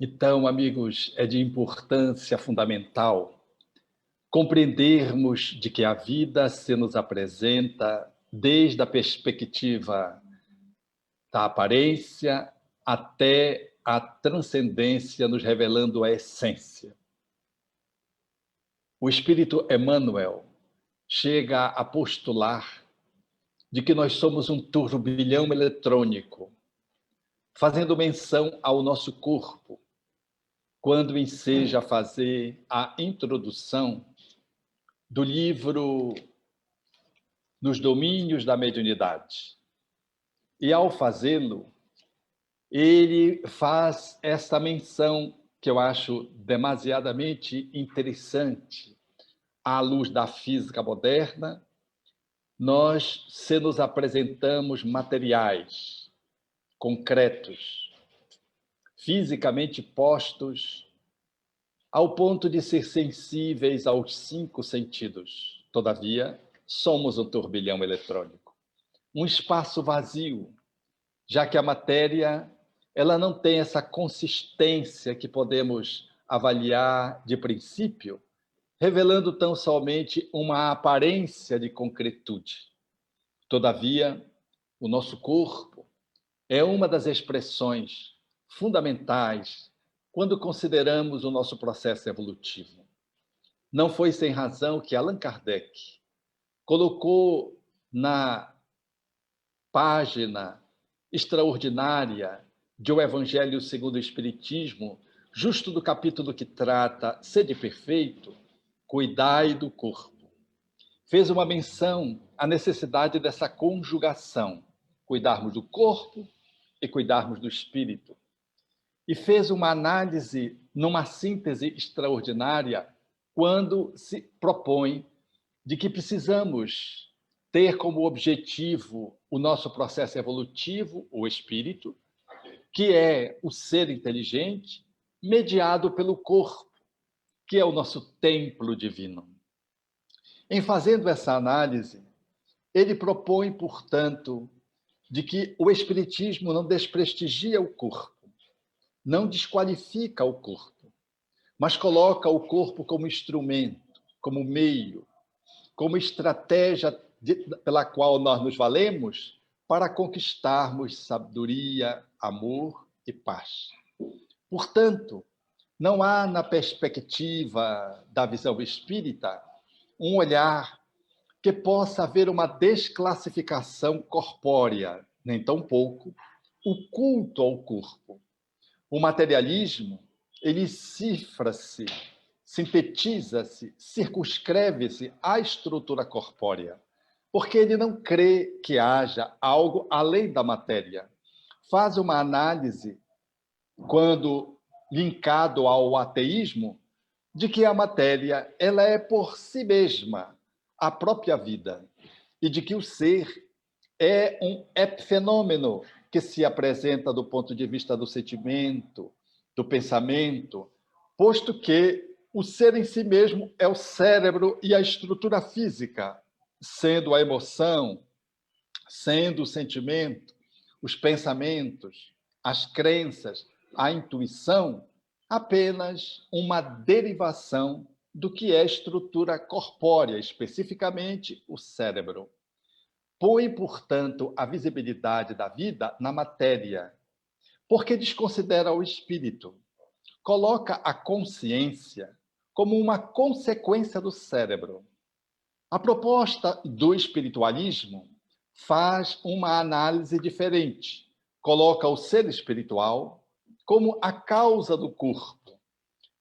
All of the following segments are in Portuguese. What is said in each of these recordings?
Então, amigos, é de importância fundamental compreendermos de que a vida se nos apresenta desde a perspectiva da aparência até a transcendência, nos revelando a essência. O Espírito Emmanuel chega a postular de que nós somos um turbilhão eletrônico, fazendo menção ao nosso corpo, quando enseja fazer a introdução do livro Nos Domínios da Mediunidade. E, ao fazê-lo, ele faz essa menção que eu acho demasiadamente interessante. À luz da física moderna, nós se nos apresentamos materiais, concretos, fisicamente postos, ao ponto de ser sensíveis aos 5 sentidos. Todavia, somos um turbilhão eletrônico, um espaço vazio, já que a matéria ela não tem essa consistência que podemos avaliar de princípio, revelando tão somente uma aparência de concretude. Todavia, o nosso corpo é uma das expressões fundamentais quando consideramos o nosso processo evolutivo. Não foi sem razão que Allan Kardec colocou na página extraordinária de O Evangelho segundo o Espiritismo, justo do capítulo que trata Sede Perfeito, cuidai do corpo. Fez uma menção à necessidade dessa conjugação, cuidarmos do corpo e cuidarmos do espírito. E fez uma análise, numa síntese extraordinária, quando se propõe de que precisamos ter como objetivo o nosso processo evolutivo, o espírito, que é o ser inteligente, mediado pelo corpo, que é o nosso templo divino. Em fazendo essa análise, ele propõe, portanto, de que o espiritismo não desprestigia o corpo, não desqualifica o corpo, mas coloca o corpo como instrumento, como meio, como estratégia pela qual nós nos valemos para conquistarmos sabedoria, amor e paz. Portanto, não há na perspectiva da visão espírita um olhar que possa haver uma desclassificação corpórea, nem tampouco o culto ao corpo. O materialismo, ele cifra-se, sintetiza-se, circunscreve-se à estrutura corpórea, porque ele não crê que haja algo além da matéria. Faz uma análise, quando linkado ao ateísmo, de que a matéria ela é por si mesma a própria vida e de que o ser é um epifenômeno que se apresenta do ponto de vista do sentimento, do pensamento, posto que o ser em si mesmo é o cérebro e a estrutura física, sendo a emoção, sendo o sentimento, os pensamentos, as crenças, a intuição, apenas uma derivação do que é a estrutura corpórea, especificamente o cérebro. Põe, portanto, a visibilidade da vida na matéria, porque desconsidera o espírito. Coloca a consciência como uma consequência do cérebro. A proposta do espiritualismo faz uma análise diferente. Coloca o ser espiritual como a causa do corpo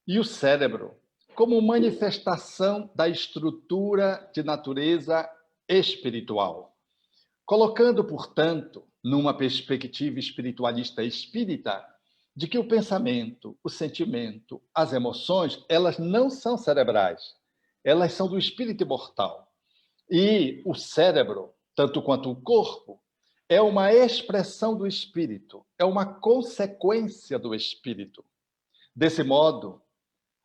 e o cérebro como manifestação da estrutura de natureza espiritual. Colocando, portanto, numa perspectiva espiritualista espírita, de que o pensamento, o sentimento, as emoções, elas não são cerebrais, elas são do espírito imortal. E o cérebro, tanto quanto o corpo, é uma expressão do espírito, é uma consequência do espírito. Desse modo,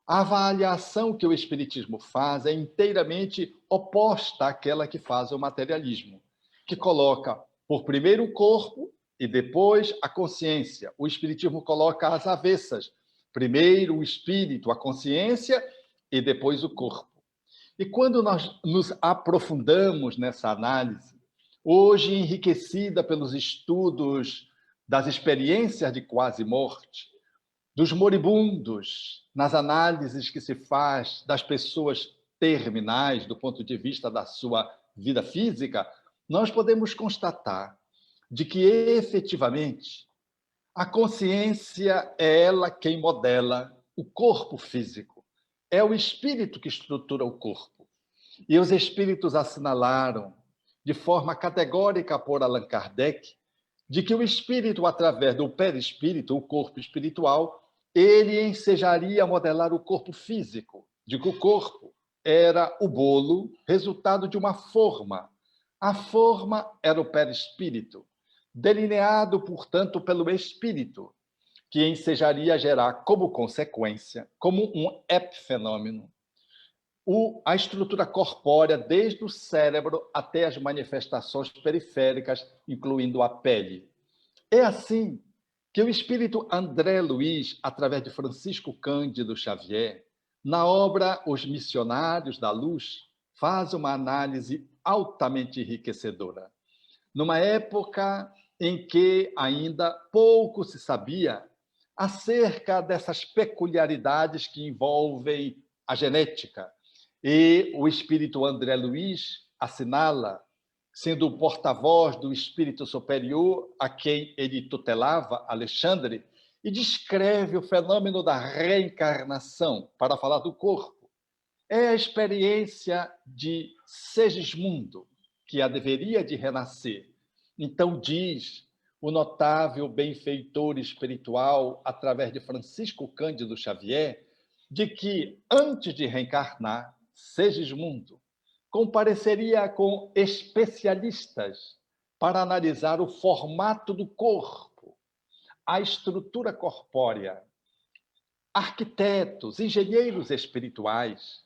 a avaliação que o espiritismo faz é inteiramente oposta àquela que faz o materialismo, que coloca por primeiro o corpo e depois a consciência. O espiritismo coloca as avessas, Primeiro o espírito, a consciência e depois o corpo. E quando nós nos aprofundamos nessa análise, hoje enriquecida pelos estudos das experiências de quase morte, dos moribundos, nas análises que se faz das pessoas terminais, do ponto de vista da sua vida física, nós podemos constatar de que, efetivamente, a consciência é ela quem modela o corpo físico. É o espírito que estrutura o corpo. E os espíritos assinalaram, de forma categórica por Allan Kardec, de que o espírito, através do perispírito, o corpo espiritual, ele ensejaria modelar o corpo físico, de que o corpo era o bolo, resultado de uma forma. A forma era o perispírito, delineado, portanto, pelo espírito, que ensejaria gerar como consequência, como um epifenômeno, a estrutura corpórea, desde o cérebro até as manifestações periféricas, incluindo a pele. É assim que o espírito André Luiz, através de Francisco Cândido Xavier, na obra Os Missionários da Luz, faz uma análise altamente enriquecedora. Numa época em que ainda pouco se sabia acerca dessas peculiaridades que envolvem a genética, e o espírito André Luiz assinala, sendo o porta-voz do espírito superior a quem ele tutelava, Alexandre, e descreve o fenômeno da reencarnação para falar do corpo. É a experiência de Segismundo, que a deveria de renascer. Então diz o notável benfeitor espiritual, através de Francisco Cândido Xavier, de que, antes de reencarnar, Segismundo compareceria com especialistas para analisar o formato do corpo, a estrutura corpórea. Arquitetos, engenheiros espirituais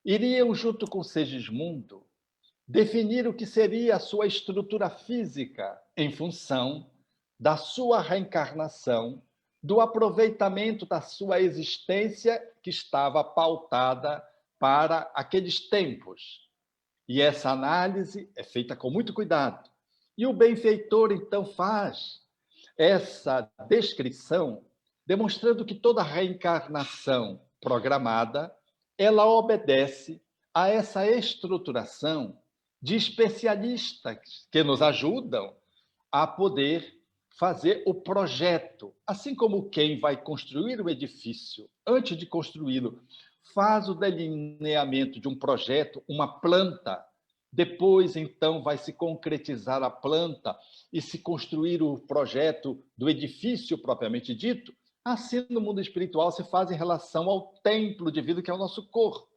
iriam, junto com Segismundo, definir o que seria a sua estrutura física em função da sua reencarnação, do aproveitamento da sua existência que estava pautada para aqueles tempos. E essa análise é feita com muito cuidado. E o benfeitor, então, faz essa descrição, demonstrando que toda reencarnação programada, ela obedece a essa estruturação de especialistas que nos ajudam a poder fazer o projeto. Assim como quem vai construir o edifício, antes de construí-lo, faz o delineamento de um projeto, uma planta, depois, então, vai se concretizar a planta e se construir o projeto do edifício propriamente dito, assim no mundo espiritual se faz em relação ao templo de vida que é o nosso corpo.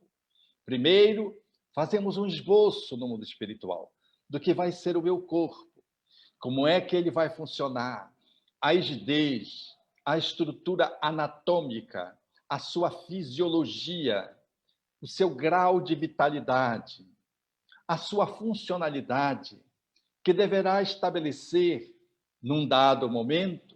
Primeiro, fazemos um esboço no mundo espiritual do que vai ser o meu corpo, como é que ele vai funcionar, a rigidez, a estrutura anatômica, a sua fisiologia, o seu grau de vitalidade, a sua funcionalidade, que deverá estabelecer, num dado momento,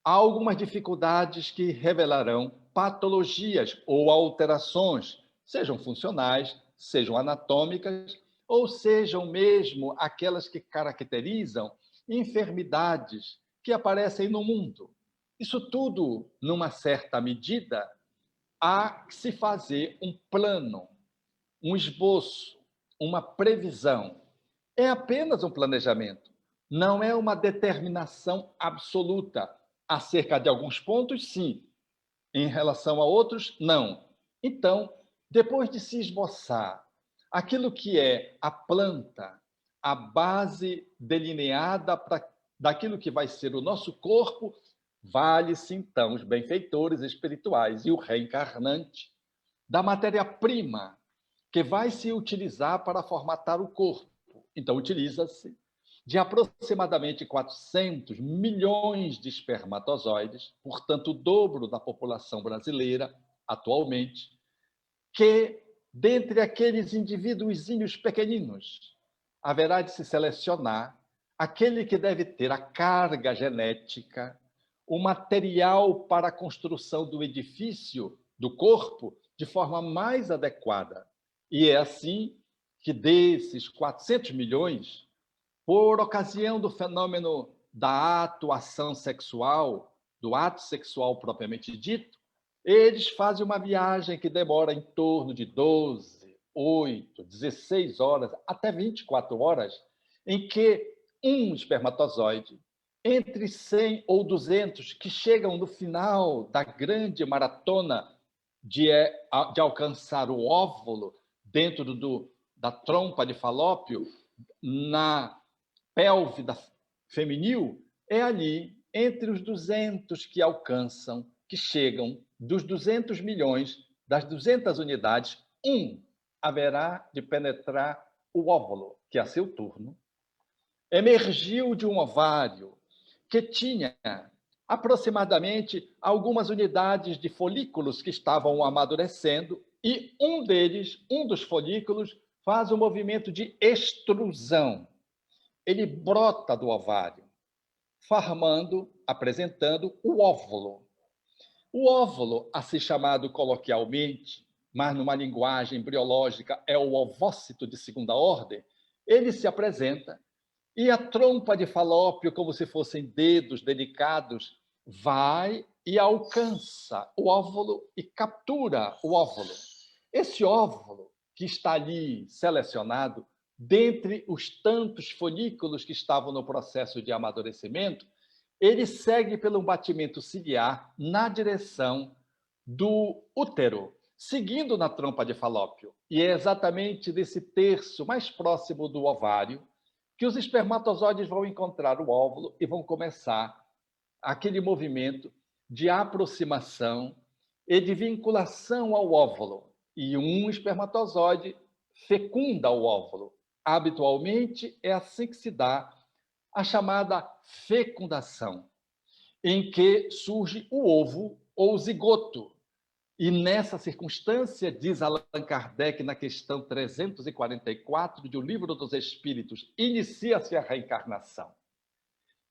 algumas dificuldades que revelarão patologias ou alterações, sejam funcionais, sejam anatômicas, ou sejam mesmo aquelas que caracterizam enfermidades que aparecem no mundo. Isso tudo, numa certa medida, há que se fazer um plano, um esboço, uma previsão. É apenas um planejamento, não é uma determinação absoluta. Acerca de alguns pontos, sim. Em relação a outros, não. Então, depois de se esboçar aquilo que é a planta, a base delineada daquilo que vai ser o nosso corpo, vale-se então os benfeitores espirituais e o reencarnante da matéria-prima que vai se utilizar para formatar o corpo. Então, utiliza-se de aproximadamente 400 milhões de espermatozoides, portanto, o dobro da população brasileira atualmente, que, dentre aqueles indivíduozinhos pequeninos, haverá de se selecionar aquele que deve ter a carga genética, o material para a construção do edifício, do corpo, de forma mais adequada. E é assim que desses 400 milhões, por ocasião do fenômeno da atuação sexual, do ato sexual propriamente dito, eles fazem uma viagem que demora em torno de 12, 8, 16 horas, até 24 horas, em que um espermatozoide, entre 100 ou 200, que chegam no final da grande maratona de alcançar o óvulo dentro da trompa de Falópio, na pelve feminil, é ali, entre os 200 que alcançam, que chegam dos 200 milhões, das 200 unidades, haverá de penetrar o óvulo, que a seu turno emergiu de um ovário que tinha aproximadamente algumas unidades de folículos que estavam amadurecendo, e um deles, um dos folículos, faz um movimento de extrusão. Ele brota do ovário, apresentando o óvulo. O óvulo, assim chamado coloquialmente, mas numa linguagem embriológica é o ovócito de segunda ordem, ele se apresenta e a trompa de Falópio, como se fossem dedos delicados, vai e alcança o óvulo e captura o óvulo. Esse óvulo que está ali selecionado, dentre os tantos folículos que estavam no processo de amadurecimento, ele segue pelo batimento ciliar na direção do útero, seguindo na trompa de Falópio. E é exatamente desse terço mais próximo do ovário que os espermatozoides vão encontrar o óvulo e vão começar aquele movimento de aproximação e de vinculação ao óvulo. E um espermatozoide fecunda o óvulo. Habitualmente, é assim que se dá a chamada fecundação, em que surge o ovo ou zigoto. E nessa circunstância, diz Allan Kardec na questão 344 de O Livro dos Espíritos, inicia-se a reencarnação.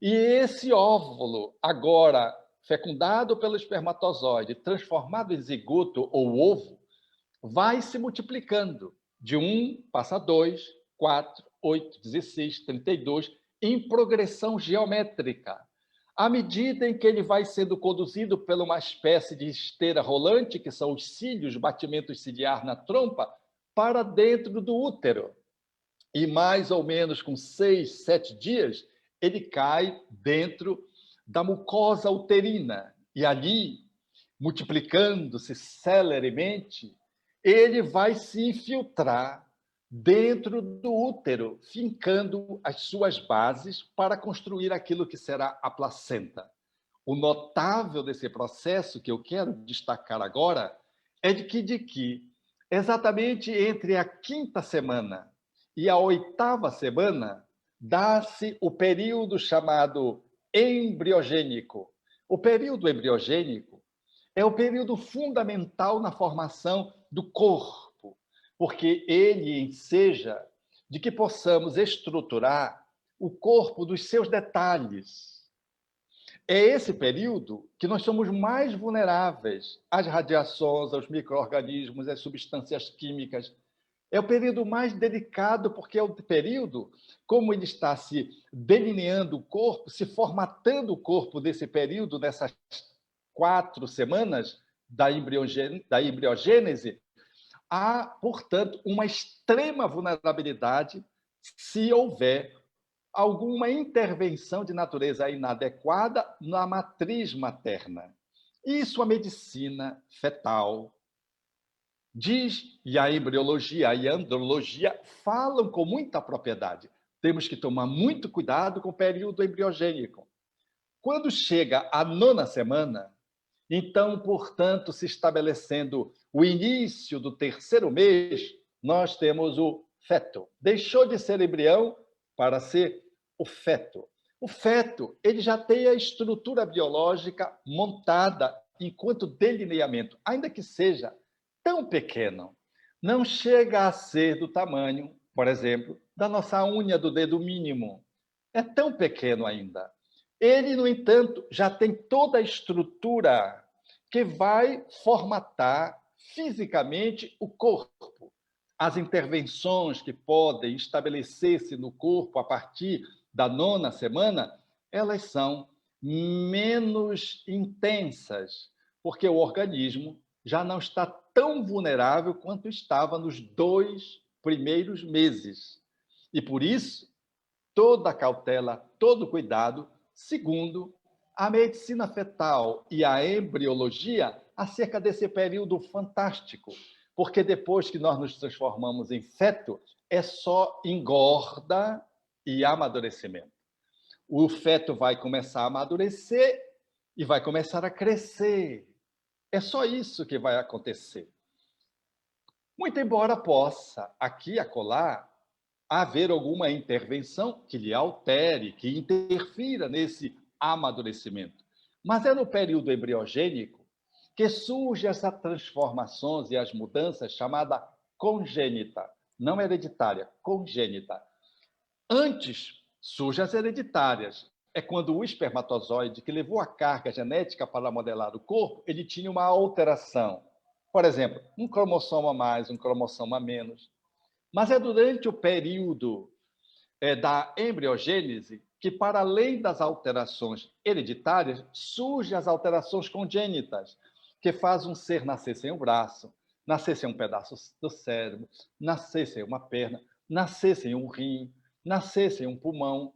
E esse óvulo, agora fecundado pelo espermatozoide, transformado em zigoto ou ovo, vai se multiplicando. De 1 passa a 2, 4, 8, 16, 32, em progressão geométrica. À medida em que ele vai sendo conduzido por uma espécie de esteira rolante, que são os cílios, batimentos ciliar na trompa, para dentro do útero. E mais ou menos com 6, 7 dias, ele cai dentro da mucosa uterina. E ali, multiplicando-se celeremente, ele vai se infiltrar dentro do útero, fincando as suas bases para construir aquilo que será a placenta. O notável desse processo, que eu quero destacar agora, é de que exatamente entre a 5ª semana e a 8ª semana, dá-se o período chamado embriogênico. O período embriogênico é o período fundamental na formação do corpo, porque ele enseja de que possamos estruturar o corpo dos seus detalhes. É esse período que nós somos mais vulneráveis às radiações, aos micro-organismos, às substâncias químicas. É o período mais delicado, porque é o período, como ele está se delineando o corpo, se formatando o corpo desse período, nessas 4 semanas da embriogênese, há, portanto, uma extrema vulnerabilidade se houver alguma intervenção de natureza inadequada na matriz materna. Isso a medicina fetal diz, e a embriologia e a andrologia falam com muita propriedade. Temos que tomar muito cuidado com o período embriogênico. Quando chega a 9ª semana, então, portanto, se estabelecendo o início do 3º mês, nós temos o feto. Deixou de ser embrião para ser o feto. O feto, ele já tem a estrutura biológica montada enquanto delineamento, ainda que seja tão pequeno. Não chega a ser do tamanho, por exemplo, da nossa unha do dedo mínimo. É tão pequeno ainda. Ele, no entanto, já tem toda a estrutura que vai formatar fisicamente o corpo. As intervenções que podem estabelecer-se no corpo a partir da 9ª semana, elas são menos intensas, porque o organismo já não está tão vulnerável quanto estava nos 2 primeiros meses. E por isso, toda a cautela, todo o cuidado, segundo a medicina fetal e a embriologia, acerca desse período fantástico, porque depois que nós nos transformamos em feto, é só engorda e amadurecimento. O feto vai começar a amadurecer e vai começar a crescer. É só isso que vai acontecer. Muito embora possa, aqui e acolá, haver alguma intervenção que lhe altere, que interfira nesse amadurecimento. Mas é no período embriogênico que surgem essas transformações e as mudanças chamada congênita, não hereditária, congênita. Antes surgem as hereditárias. É quando o espermatozoide que levou a carga genética para modelar o corpo, ele tinha uma alteração. Por exemplo, um cromossomo a mais, um cromossomo a menos. Mas é durante o período da embriogênese que, para além das alterações hereditárias, surgem as alterações congênitas, que faz um ser nascer sem o braço, nascer sem um pedaço do cérebro, nascer sem uma perna, nascer sem um rim, nascer sem um pulmão.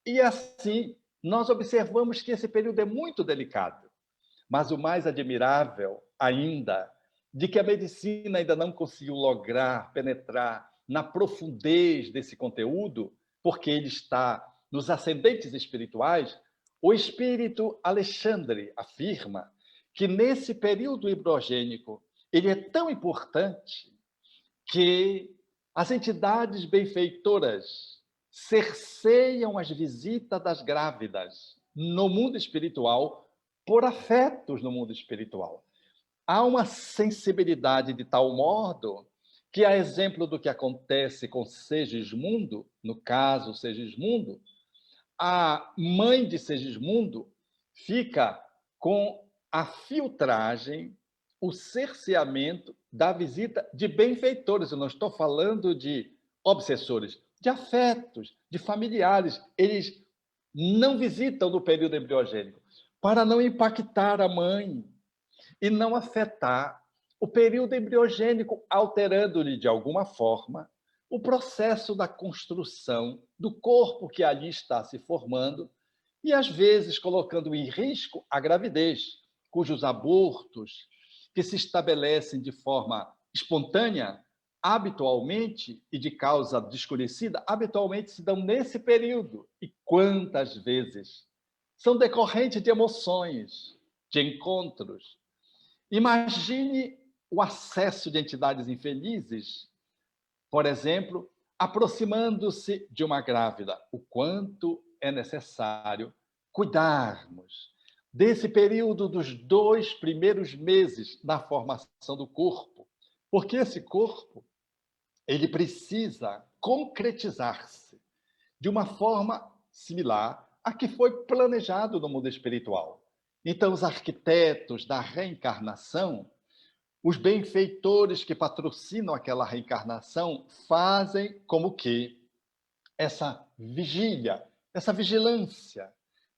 E assim, nós observamos que esse período é muito delicado. Mas o mais admirável ainda, de que a medicina ainda não conseguiu lograr, penetrar na profundez desse conteúdo, porque ele está nos ascendentes espirituais, o espírito Alexandre afirma que nesse período hidrogênico ele é tão importante que as entidades benfeitoras cerceiam as visitas das grávidas no mundo espiritual por afetos no mundo espiritual. Há uma sensibilidade de tal modo que, a exemplo do que acontece com Segismundo, no caso Segismundo, a mãe de Segismundo fica com a filtragem, o cerceamento da visita de benfeitores. Eu não estou falando de obsessores, de afetos, de familiares. Eles não visitam no período embriogênico para não impactar a mãe e não afetar o período embriogênico, alterando-lhe de alguma forma o processo da construção do corpo que ali está se formando e, às vezes, colocando em risco a gravidez, cujos abortos, que se estabelecem de forma espontânea, habitualmente e de causa desconhecida, habitualmente se dão nesse período. E quantas vezes são decorrentes de emoções, de encontros. Imagine o acesso de entidades infelizes, por exemplo, aproximando-se de uma grávida. O quanto é necessário cuidarmos desse período dos 2 primeiros meses na formação do corpo, porque esse corpo ele precisa concretizar-se de uma forma similar à que foi planejado no mundo espiritual. Então, os arquitetos da reencarnação, os benfeitores que patrocinam aquela reencarnação, fazem como que essa vigília, essa vigilância,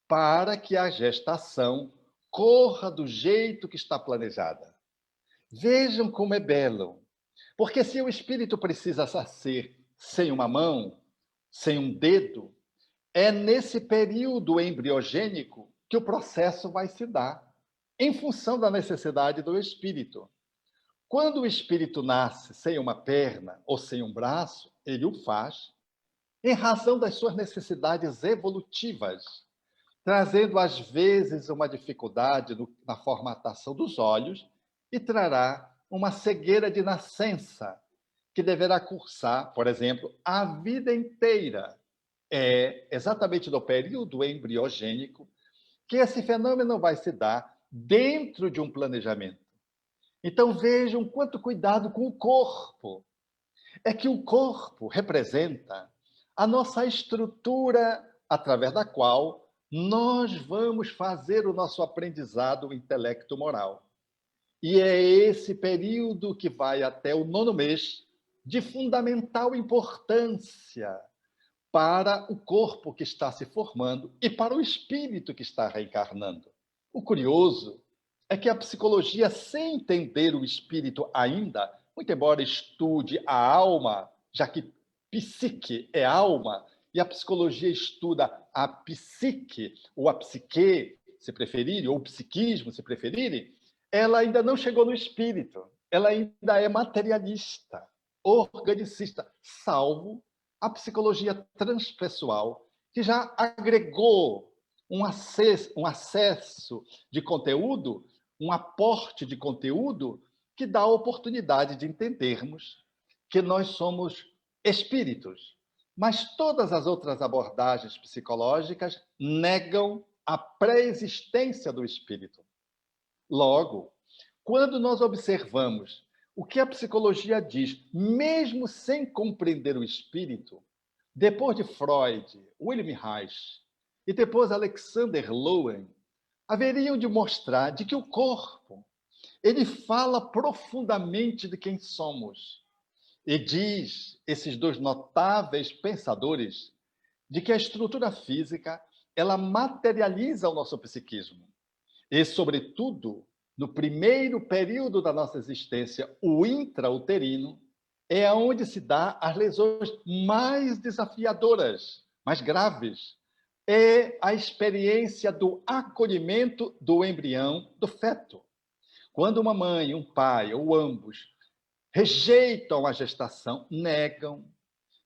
para que a gestação corra do jeito que está planejada. Vejam como é belo. Porque se o espírito precisa ser sem uma mão, sem um dedo, é nesse período embriogênico que o processo vai se dar, em função da necessidade do espírito. Quando o espírito nasce sem uma perna ou sem um braço, ele o faz em razão das suas necessidades evolutivas, trazendo às vezes uma dificuldade na formatação dos olhos e trará uma cegueira de nascença, que deverá cursar, por exemplo, a vida inteira. É exatamente no período embriogênico que esse fenômeno vai se dar dentro de um planejamento. Então vejam quanto cuidado com o corpo. É que o corpo representa a nossa estrutura através da qual nós vamos fazer o nosso aprendizado intelecto-moral. E é esse período que vai até o 9º mês, de fundamental importância para o corpo que está se formando e para o espírito que está reencarnando. O curioso é que a psicologia, sem entender o espírito ainda, muito embora estude a alma, já que psique é alma, e a psicologia estuda a psique, ou a psique, se preferirem, ou o psiquismo, se preferirem, ela ainda não chegou no espírito, ela ainda é materialista, organicista, salvo a psicologia transpessoal, que já agregou um acesso de conteúdo, um aporte de conteúdo que dá a oportunidade de entendermos que nós somos espíritos. Mas todas as outras abordagens psicológicas negam a pré-existência do espírito. Logo, quando nós observamos o que a psicologia diz, mesmo sem compreender o espírito, depois de Freud, Wilhelm Reich e depois Alexander Lowen, haveriam de mostrar de que o corpo, ele fala profundamente de quem somos. E diz, esses dois notáveis pensadores, de que a estrutura física, ela materializa o nosso psiquismo. E, sobretudo, no primeiro período da nossa existência, o intrauterino, é onde se dá as lesões mais desafiadoras, mais graves. É a experiência do acolhimento do embrião, do feto. Quando uma mãe, um pai ou ambos rejeitam a gestação, negam,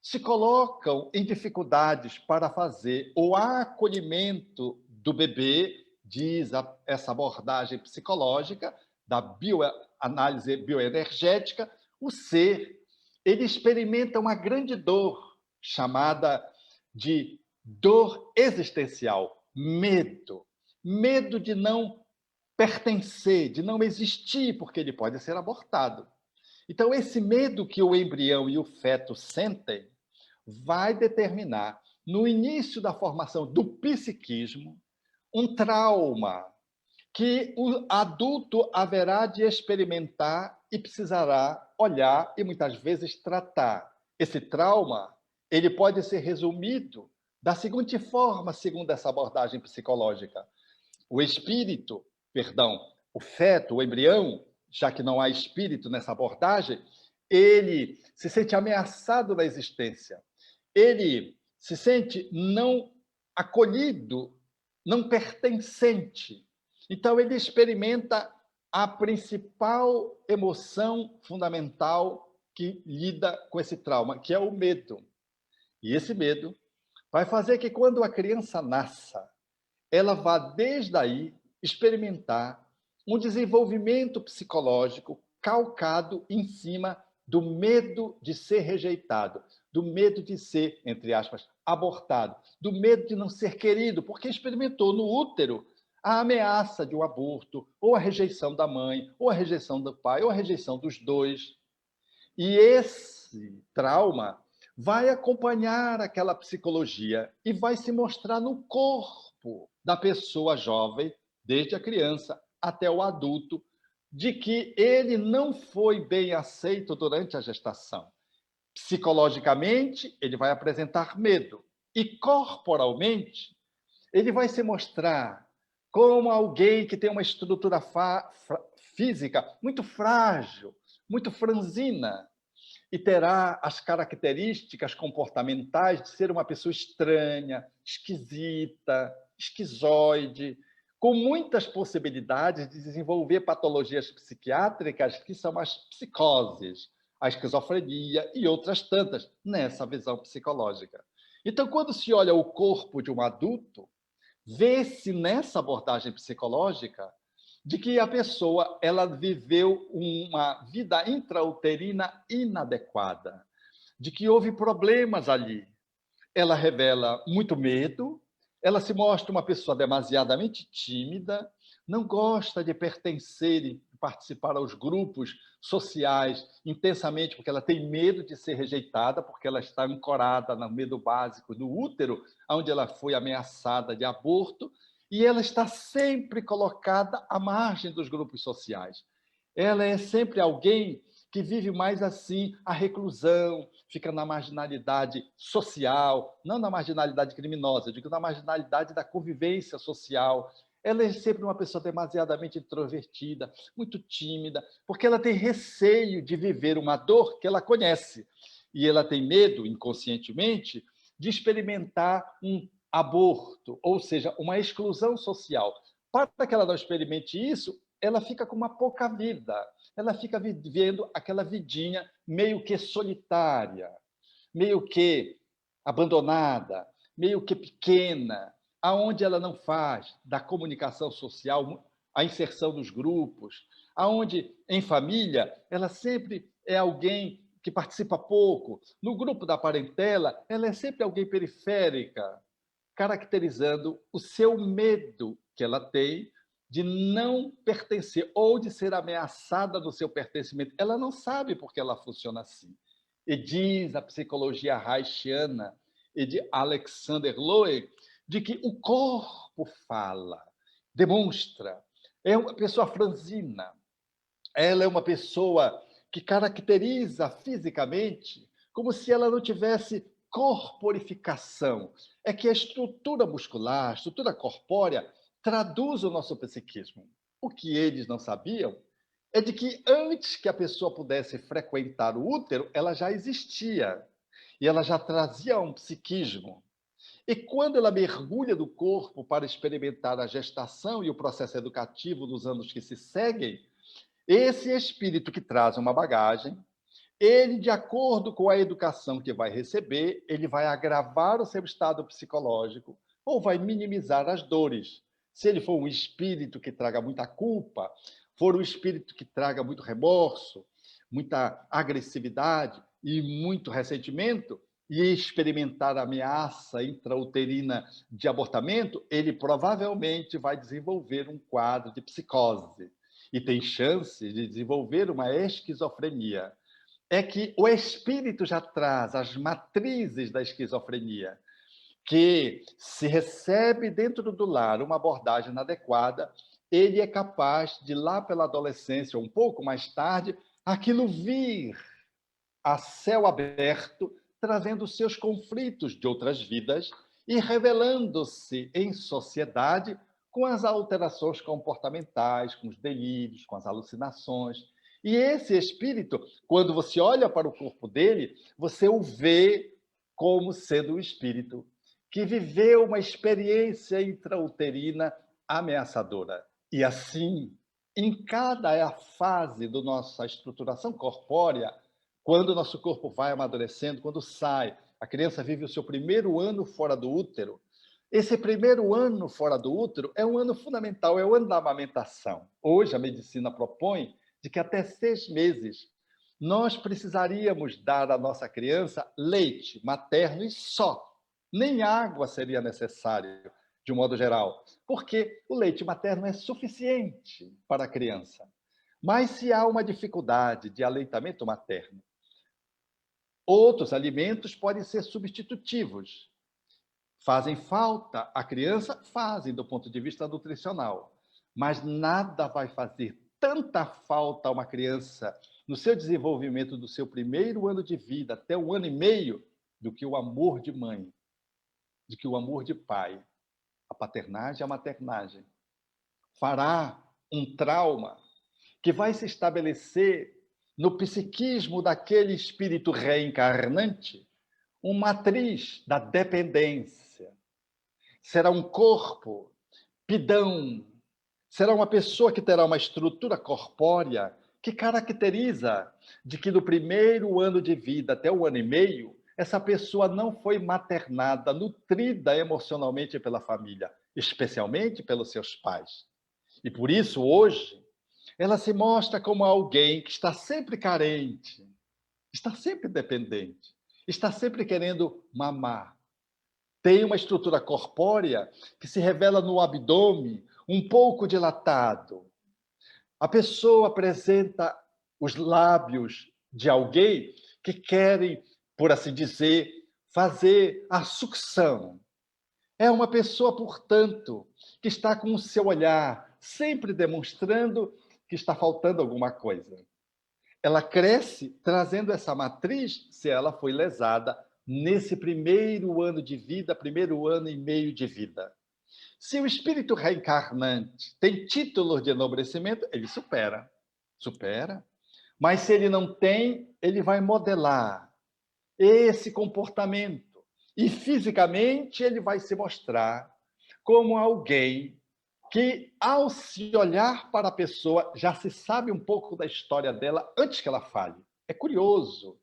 se colocam em dificuldades para fazer o acolhimento do bebê, diz essa abordagem psicológica da bioanálise bioenergética, o ser, ele experimenta uma grande dor, chamada de dor existencial, medo. Medo de não pertencer, de não existir, porque ele pode ser abortado. Então, esse medo que o embrião e o feto sentem vai determinar, no início da formação do psiquismo, um trauma que o adulto haverá de experimentar e precisará olhar e, muitas vezes, tratar. Esse trauma, ele pode ser resumido da seguinte forma, segundo essa abordagem psicológica. O espírito, perdão, o feto, o embrião, já que não há espírito nessa abordagem, ele se sente ameaçado na existência. Ele se sente não acolhido, não pertencente. Então, ele experimenta a principal emoção fundamental que lida com esse trauma, que é o medo. E esse medo vai fazer que, quando a criança nasça, ela vá, desde aí, experimentar um desenvolvimento psicológico calcado em cima do medo de ser rejeitado, do medo de ser, entre aspas, abortado, do medo de não ser querido, porque experimentou no útero a ameaça de um aborto, ou a rejeição da mãe, ou a rejeição do pai, ou a rejeição dos dois. E esse trauma vai acompanhar aquela psicologia e vai se mostrar no corpo da pessoa jovem, desde a criança até o adulto, de que ele não foi bem aceito durante a gestação. Psicologicamente, ele vai apresentar medo. E corporalmente, ele vai se mostrar como alguém que tem uma estrutura física muito frágil, muito franzina, e terá as características comportamentais de ser uma pessoa estranha, esquisita, esquizoide, com muitas possibilidades de desenvolver patologias psiquiátricas que são as psicoses, a esquizofrenia e outras tantas, nessa visão psicológica. Então, quando se olha o corpo de um adulto, vê-se nessa abordagem psicológica de que a pessoa ela viveu uma vida intrauterina inadequada, de que houve problemas ali. Ela revela muito medo, ela se mostra uma pessoa demasiadamente tímida, não gosta de pertencer e participar aos grupos sociais intensamente, porque ela tem medo de ser rejeitada, porque ela está ancorada no medo básico do útero, onde ela foi ameaçada de aborto, e ela está sempre colocada à margem dos grupos sociais. Ela é sempre alguém que vive mais assim a reclusão, fica na marginalidade social, não na marginalidade criminosa, eu digo na marginalidade da convivência social. Ela é sempre uma pessoa demasiadamente introvertida, muito tímida, porque ela tem receio de viver uma dor que ela conhece. E ela tem medo, inconscientemente, de experimentar um aborto, ou seja, uma exclusão social. Para que ela não experimente isso, ela fica com uma pouca vida. Ela fica vivendo aquela vidinha meio que solitária, meio que abandonada, meio que pequena, aonde ela não faz da comunicação social a inserção dos grupos, aonde em família ela sempre é alguém que participa pouco, no grupo da parentela ela é sempre alguém periférica, caracterizando o seu medo que ela tem de não pertencer ou de ser ameaçada no seu pertencimento. Ela não sabe porque ela funciona assim. E diz a psicologia haitiana e de Alexander Lowen de que o corpo fala, demonstra. É uma pessoa franzina, ela é uma pessoa que caracteriza fisicamente como se ela não tivesse corporificação. É que a estrutura muscular, a estrutura corpórea, traduz o nosso psiquismo. O que eles não sabiam é de que antes que a pessoa pudesse frequentar o útero, ela já existia. E ela já trazia um psiquismo. E quando ela mergulha do corpo para experimentar a gestação e o processo educativo dos anos que se seguem, esse espírito que traz uma bagagem, ele, de acordo com a educação que vai receber, ele vai agravar o seu estado psicológico ou vai minimizar as dores. Se ele for um espírito que traga muita culpa, for um espírito que traga muito remorso, muita agressividade e muito ressentimento, e experimentar ameaça intrauterina de abortamento, ele provavelmente vai desenvolver um quadro de psicose e tem chance de desenvolver uma esquizofrenia. É que o espírito já traz as matrizes da esquizofrenia, que se recebe dentro do lar uma abordagem inadequada, ele é capaz de, lá pela adolescência, ou um pouco mais tarde, aquilo vir a céu aberto, trazendo seus conflitos de outras vidas e revelando-se em sociedade com as alterações comportamentais, com os delírios, com as alucinações. E esse espírito, quando você olha para o corpo dele, você o vê como sendo um espírito que viveu uma experiência intrauterina ameaçadora. E assim, em cada fase da nossa estruturação corpórea, quando o nosso corpo vai amadurecendo, quando sai, a criança vive o seu primeiro ano fora do útero. Esse primeiro ano fora do útero é um ano fundamental, é o ano da amamentação. Hoje a medicina propõe de que até 6 meses nós precisaríamos dar à nossa criança leite materno e só. Nem água seria necessário, de um modo geral, porque o leite materno é suficiente para a criança. Mas se há uma dificuldade de aleitamento materno, outros alimentos podem ser substitutivos. Fazem falta à criança? Fazem, do ponto de vista nutricional. Mas nada vai fazer tanta falta a uma criança no seu desenvolvimento do seu primeiro ano de vida até 1 ano e meio do que o amor de mãe, do que o amor de pai. A paternagem e a maternagem. Fará um trauma que vai se estabelecer no psiquismo daquele espírito reencarnante, uma matriz da dependência. Será um corpo pidão, será uma pessoa que terá uma estrutura corpórea que caracteriza de que no primeiro ano de vida até 1 ano e meio, essa pessoa não foi maternada, nutrida emocionalmente pela família, especialmente pelos seus pais. E por isso, hoje, ela se mostra como alguém que está sempre carente, está sempre dependente, está sempre querendo mamar. Tem uma estrutura corpórea que se revela no abdômen um pouco dilatado. A pessoa apresenta os lábios de alguém que querem, por assim dizer, fazer a sucção. É uma pessoa, portanto, que está com o seu olhar sempre demonstrando que está faltando alguma coisa. Ela cresce trazendo essa matriz se ela foi lesada nesse primeiro ano de vida, primeiro ano e meio de vida. Se o espírito reencarnante tem título de enobrecimento, ele supera. Supera. Mas se ele não tem, ele vai modelar esse comportamento. E fisicamente ele vai se mostrar como alguém que, ao se olhar para a pessoa, já se sabe um pouco da história dela antes que ela fale. É curioso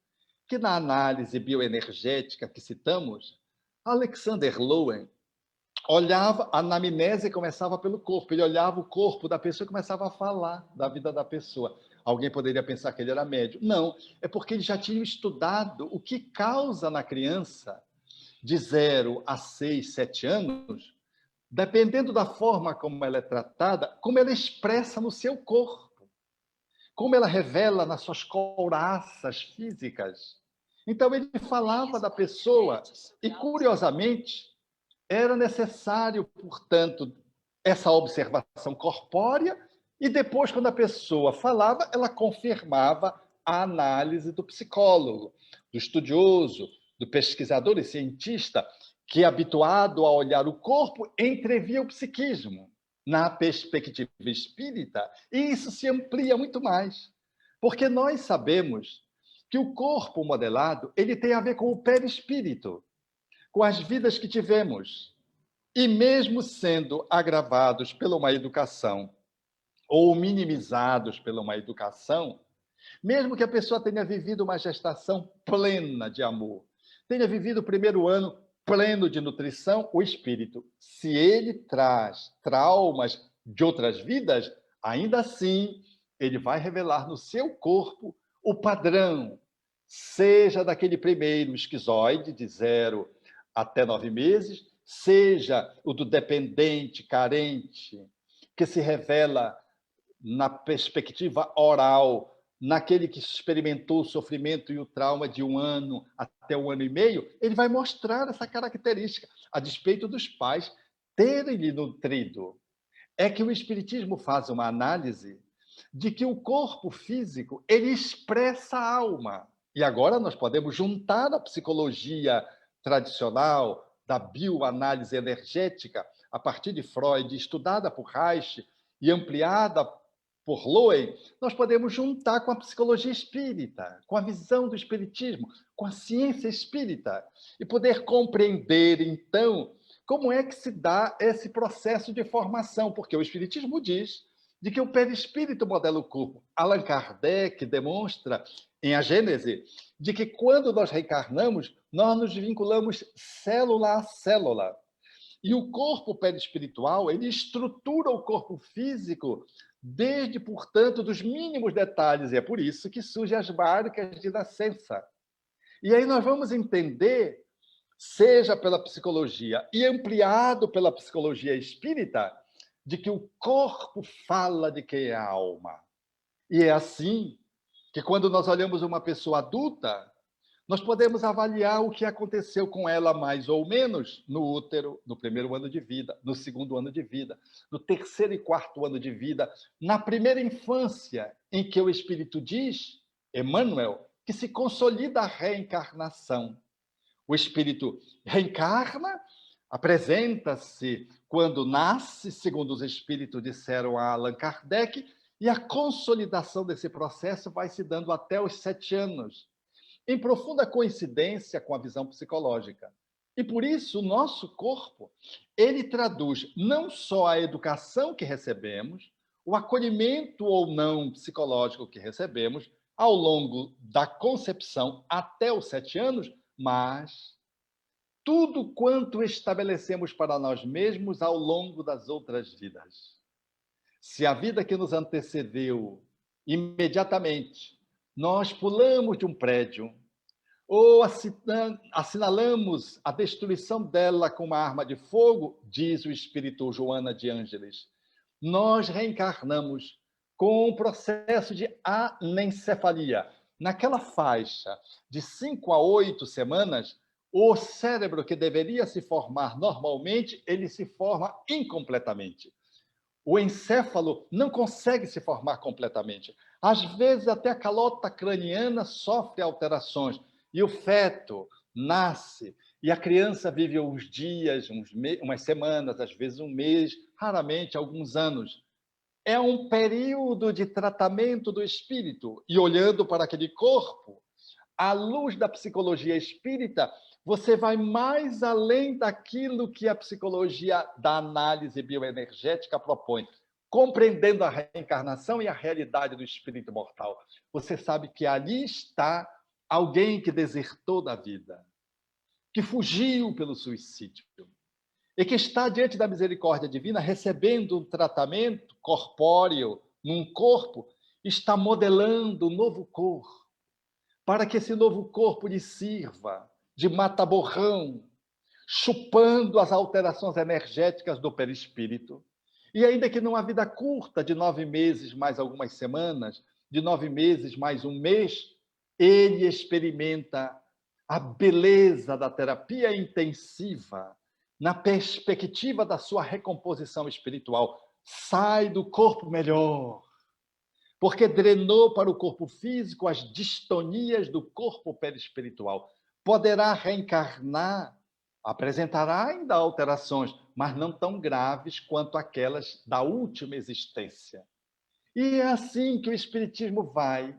que na análise bioenergética que citamos, Alexander Lowen olhava, a anamnese começava pelo corpo, ele olhava o corpo da pessoa e começava a falar da vida da pessoa. Alguém poderia pensar que ele era médium. Não, é porque ele já tinha estudado o que causa na criança de 0 a 6, 7 anos, dependendo da forma como ela é tratada, como ela expressa no seu corpo, como ela revela nas suas couraças físicas. Então ele falava da pessoa e, curiosamente, era necessário, portanto, essa observação corpórea e depois, quando a pessoa falava, ela confirmava a análise do psicólogo, do estudioso, do pesquisador e cientista, que, habituado a olhar o corpo, entrevia o psiquismo na perspectiva espírita, e isso se amplia muito mais. Porque nós sabemos que o corpo modelado ele tem a ver com o perispírito, com as vidas que tivemos. E mesmo sendo agravados pela uma educação ou minimizados pela uma educação, mesmo que a pessoa tenha vivido uma gestação plena de amor, tenha vivido o primeiro ano pleno de nutrição, o espírito, se ele traz traumas de outras vidas, ainda assim, ele vai revelar no seu corpo o padrão, seja daquele primeiro esquizoide, de 0 até 9 meses, seja o do dependente, carente, que se revela na perspectiva oral, naquele que experimentou o sofrimento e o trauma de 1 ano até 1 ano e meio, ele vai mostrar essa característica, a despeito dos pais terem lhe nutrido. É que o Espiritismo faz uma análise de que o corpo físico, ele expressa a alma. E agora nós podemos juntar a psicologia tradicional, da bioanálise energética, a partir de Freud, estudada por Reich e ampliada por Lowen, nós podemos juntar com a psicologia espírita, com a visão do espiritismo, com a ciência espírita, e poder compreender, então, como é que se dá esse processo de formação, porque o espiritismo diz de que o perispírito modela o corpo. Allan Kardec demonstra, em A Gênese, de que quando nós reencarnamos, nós nos vinculamos célula a célula. E o corpo perispiritual, ele estrutura o corpo físico desde, portanto, dos mínimos detalhes. E é por isso que surgem as marcas de nascença. E aí nós vamos entender, seja pela psicologia e ampliado pela psicologia espírita, de que o corpo fala de quem é a alma. E é assim que, quando nós olhamos uma pessoa adulta, nós podemos avaliar o que aconteceu com ela mais ou menos no útero, no primeiro ano de vida, no segundo ano de vida, no terceiro e quarto ano de vida, na primeira infância, em que o Espírito diz, Emmanuel, que se consolida a reencarnação. O Espírito reencarna, apresenta-se quando nasce, segundo os Espíritos disseram a Allan Kardec, e a consolidação desse processo vai se dando até os 7 anos, em profunda coincidência com a visão psicológica. E por isso o nosso corpo, ele traduz não só a educação que recebemos, o acolhimento ou não psicológico que recebemos ao longo da concepção até os 7 anos, mas tudo quanto estabelecemos para nós mesmos ao longo das outras vidas. Se a vida que nos antecedeu, imediatamente, nós pulamos de um prédio, ou assinalamos a destruição dela com uma arma de fogo, diz o espírito Joana de Ângeles, nós reencarnamos com um processo de anencefalia. Naquela faixa de 5 a 8 semanas, o cérebro que deveria se formar normalmente, ele se forma incompletamente. O encéfalo não consegue se formar completamente. Às vezes, até a calota craniana sofre alterações e o feto nasce e a criança vive uns dias, umas semanas, às vezes um mês, raramente alguns anos. É um período de tratamento do espírito. E olhando para aquele corpo, à luz da psicologia espírita, você vai mais além daquilo que a psicologia da análise bioenergética propõe, compreendendo a reencarnação e a realidade do espírito mortal. Você sabe que ali está alguém que desertou da vida, que fugiu pelo suicídio e que está diante da misericórdia divina recebendo um tratamento corpóreo num corpo, está modelando um novo corpo, para que esse novo corpo lhe sirva de mata-borrão, chupando as alterações energéticas do perispírito. E ainda que numa vida curta, de 9 meses mais algumas semanas, de 9 meses mais um mês, ele experimenta a beleza da terapia intensiva na perspectiva da sua recomposição espiritual. Sai do corpo melhor, porque drenou para o corpo físico as distonias do corpo perispiritual. Poderá reencarnar, apresentará ainda alterações, mas não tão graves quanto aquelas da última existência. E é assim que o Espiritismo vai,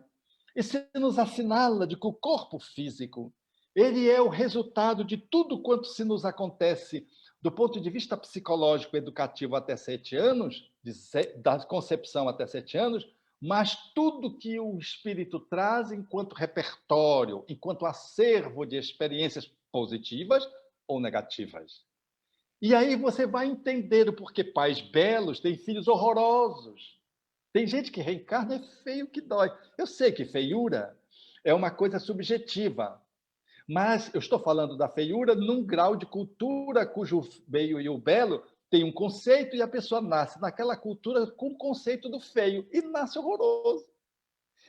e se nos assinala de que o corpo físico, ele é o resultado de tudo quanto se nos acontece do ponto de vista psicológico educativo até 7 anos, da concepção até 7 anos, mas tudo que o espírito traz enquanto repertório, enquanto acervo de experiências positivas ou negativas. E aí você vai entender o porquê pais belos têm filhos horrorosos. Tem gente que reencarna, é feio que dói. Eu sei que feiura é uma coisa subjetiva, mas eu estou falando da feiura num grau de cultura cujo feio e o belo tem um conceito e a pessoa nasce naquela cultura com o conceito do feio e nasce horroroso.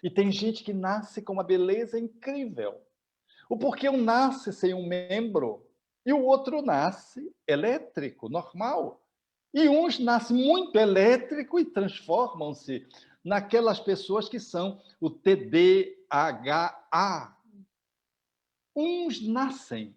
E tem gente que nasce com uma beleza incrível. O porquê um nasce sem um membro e o outro nasce elétrico, normal. E uns nascem muito elétrico e transformam-se naquelas pessoas que são o TDAH. Uns nascem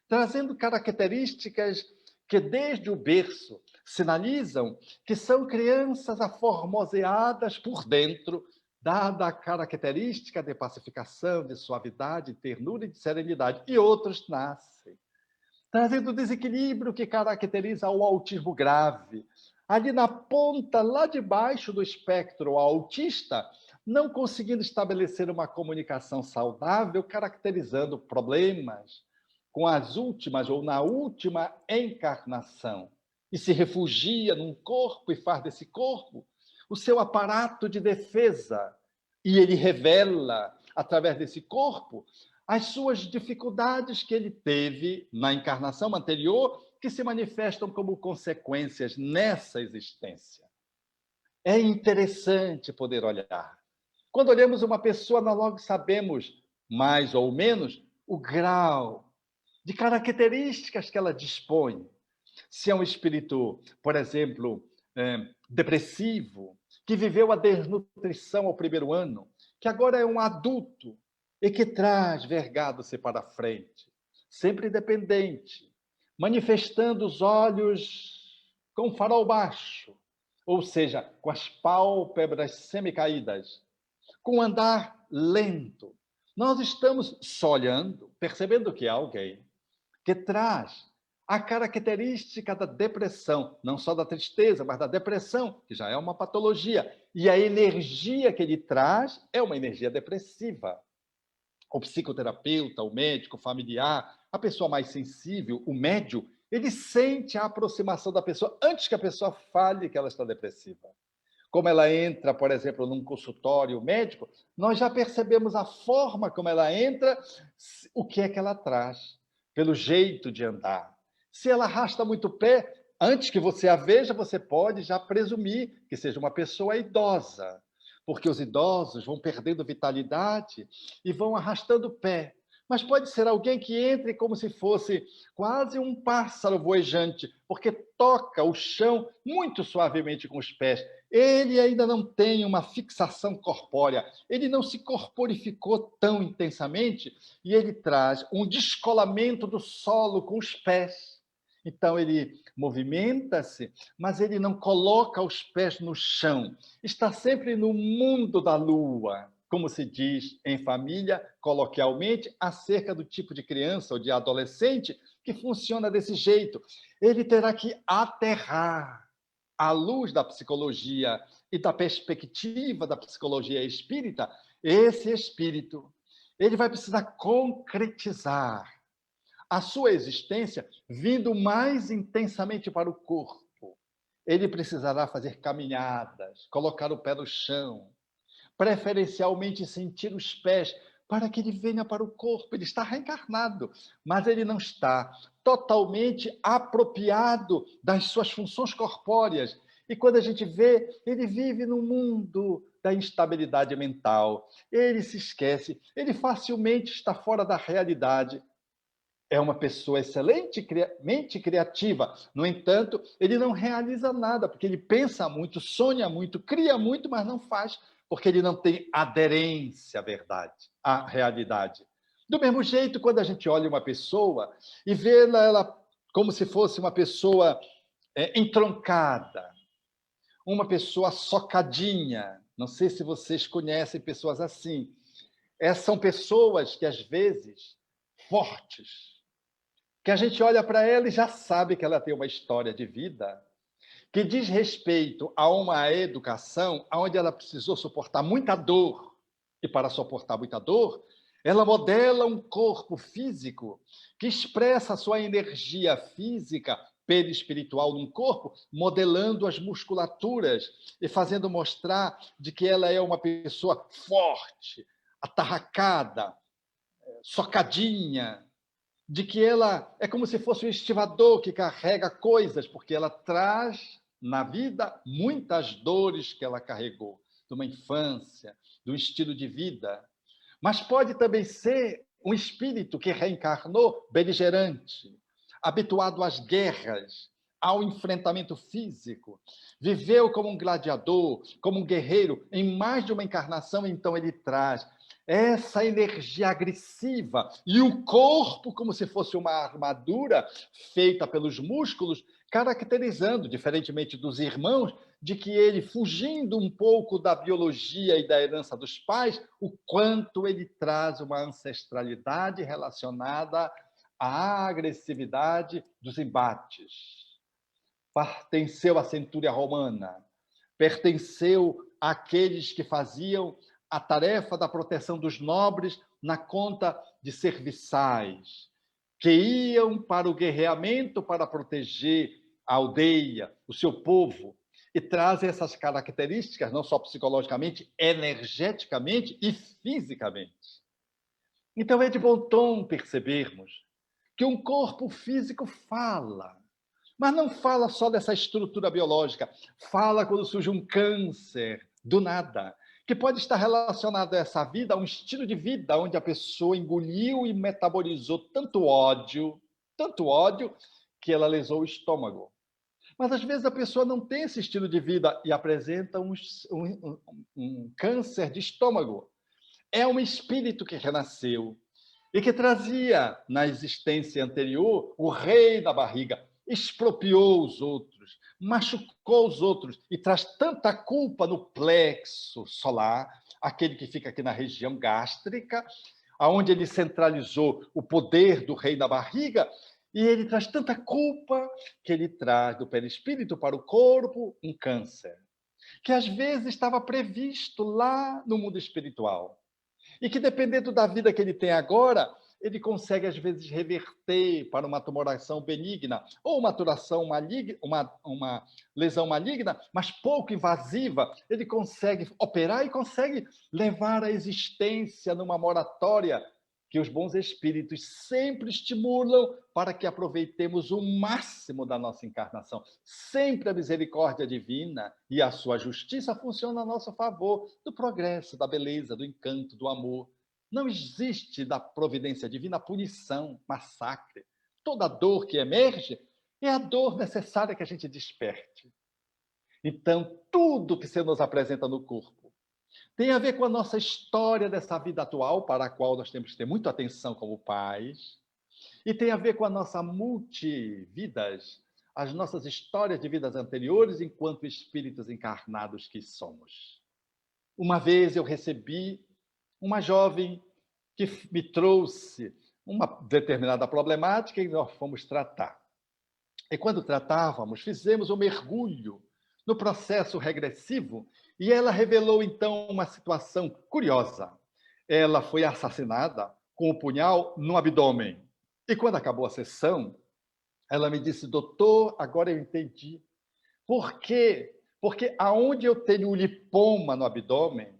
trazendo características que desde o berço sinalizam que são crianças aformoseadas por dentro, dada a característica de pacificação, de suavidade, de ternura e de serenidade. E outros nascem trazendo o desequilíbrio que caracteriza o autismo grave. Ali na ponta, lá de baixo do espectro autista, não conseguindo estabelecer uma comunicação saudável, caracterizando problemas com as últimas ou na última encarnação. E se refugia num corpo e faz desse corpo o seu aparato de defesa. E ele revela, através desse corpo, as suas dificuldades que ele teve na encarnação anterior, que se manifestam como consequências nessa existência. É interessante poder olhar. Quando olhamos uma pessoa, nós logo sabemos, mais ou menos, o grau de características que ela dispõe. Se é um espírito, por exemplo, depressivo, que viveu a desnutrição ao primeiro ano, que agora é um adulto e que traz vergado-se para frente, sempre independente, manifestando os olhos com o farol baixo, ou seja, com as pálpebras semicaídas, com um andar lento. Nós estamos só olhando, percebendo que há alguém que traz a característica da depressão, não só da tristeza, mas da depressão, que já é uma patologia. E a energia que ele traz é uma energia depressiva. O psicoterapeuta, o médico, o familiar, a pessoa mais sensível, o médio, ele sente a aproximação da pessoa antes que a pessoa fale que ela está depressiva. Como ela entra, por exemplo, num consultório médico, nós já percebemos a forma como ela entra, o que é que ela traz, pelo jeito de andar. Se ela arrasta muito o pé, antes que você a veja, você pode já presumir que seja uma pessoa idosa. porque os idosos vão perdendo vitalidade e vão arrastando o pé. Mas pode ser alguém que entre como se fosse quase um pássaro voejante, porque toca o chão muito suavemente com os pés. Ele ainda não tem uma fixação corpórea, ele não se corporificou tão intensamente e ele traz um descolamento do solo com os pés. Então ele movimenta-se, mas ele não coloca os pés no chão. Está sempre no mundo da lua, como se diz em família, coloquialmente, acerca do tipo de criança ou de adolescente que funciona desse jeito. Ele terá que aterrar à luz da psicologia e da perspectiva da psicologia espírita, esse espírito. Ele vai precisar concretizar a sua existência vindo mais intensamente para o corpo. Ele precisará fazer caminhadas, colocar o pé no chão, preferencialmente sentir os pés, para que ele venha para o corpo. Ele está reencarnado, mas ele não está totalmente apropriado das suas funções corpóreas. E quando a gente vê, ele vive no mundo da instabilidade mental. Ele se esquece, ele facilmente está fora da realidade. É uma pessoa excelentemente criativa. No entanto, ele não realiza nada, porque ele pensa muito, sonha muito, cria muito, mas não faz, porque ele não tem aderência à verdade, à realidade. Do mesmo jeito, quando a gente olha uma pessoa e vê ela como se fosse uma pessoa entroncada, uma pessoa socadinha, não sei se vocês conhecem pessoas assim. São pessoas que, às vezes, fortes, que a gente olha para ela e já sabe que ela tem uma história de vida que diz respeito a uma educação onde ela precisou suportar muita dor. E para suportar muita dor, ela modela um corpo físico que expressa a sua energia física, perispiritual num corpo, modelando as musculaturas e fazendo mostrar de que ela é uma pessoa forte, atarracada, socadinha, de que ela é como se fosse um estivador que carrega coisas, porque ela traz na vida muitas dores que ela carregou, de uma infância, de um estilo de vida. Mas pode também ser um espírito que reencarnou beligerante, habituado às guerras, ao enfrentamento físico, viveu como um gladiador, como um guerreiro em mais de uma encarnação, então ele traz essa energia agressiva e o corpo como se fosse uma armadura feita pelos músculos, caracterizando, diferentemente dos irmãos, de que ele, fugindo um pouco da biologia e da herança dos pais, o quanto ele traz uma ancestralidade relacionada à agressividade dos embates. Pertenceu à centúria romana, pertenceu àqueles que faziam a tarefa da proteção dos nobres na conta de serviçais, que iam para o guerreamento para proteger a aldeia, o seu povo, e trazem essas características, não só psicologicamente, energeticamente e fisicamente. Então é de bom tom percebermos que um corpo físico fala, mas não fala só dessa estrutura biológica, fala quando surge um câncer do nada, que pode estar relacionado a essa vida, a um estilo de vida onde a pessoa engoliu e metabolizou tanto ódio, que ela lesou o estômago. Mas às vezes a pessoa não tem esse estilo de vida e apresenta um câncer de estômago. É um espírito que renasceu e que trazia na existência anterior o rei da barriga, expropriou os outros, machucou os outros e traz tanta culpa no plexo solar, aquele que fica aqui na região gástrica, aonde ele centralizou o poder do rei da barriga, e ele traz tanta culpa que ele traz do perispírito para o corpo um câncer, que às vezes estava previsto lá no mundo espiritual. E que, dependendo da vida que ele tem agora, ele consegue, às vezes, reverter para uma tumoração benigna ou uma turação maligna, uma lesão maligna, mas pouco invasiva. Ele consegue operar e consegue levar a existência numa moratória que os bons espíritos sempre estimulam para que aproveitemos o máximo da nossa encarnação. Sempre a misericórdia divina e a sua justiça funcionam a nosso favor, do progresso, da beleza, do encanto, do amor. Não existe da providência divina punição, massacre. Toda dor que emerge é a dor necessária que a gente desperte. Então, tudo que se nos apresenta no corpo tem a ver com a nossa história dessa vida atual, para a qual nós temos que ter muita atenção como pais, e tem a ver com a nossa multividas, as nossas histórias de vidas anteriores, enquanto espíritos encarnados que somos. Uma vez eu recebi uma jovem que me trouxe uma determinada problemática e nós fomos tratar. E quando tratávamos, fizemos um mergulho no processo regressivo e ela revelou, então, uma situação curiosa. Ela foi assassinada com o punhal no abdômen. E quando acabou a sessão, ela me disse: doutor, agora eu entendi. Por quê? Porque aonde eu tenho o lipoma no abdômen,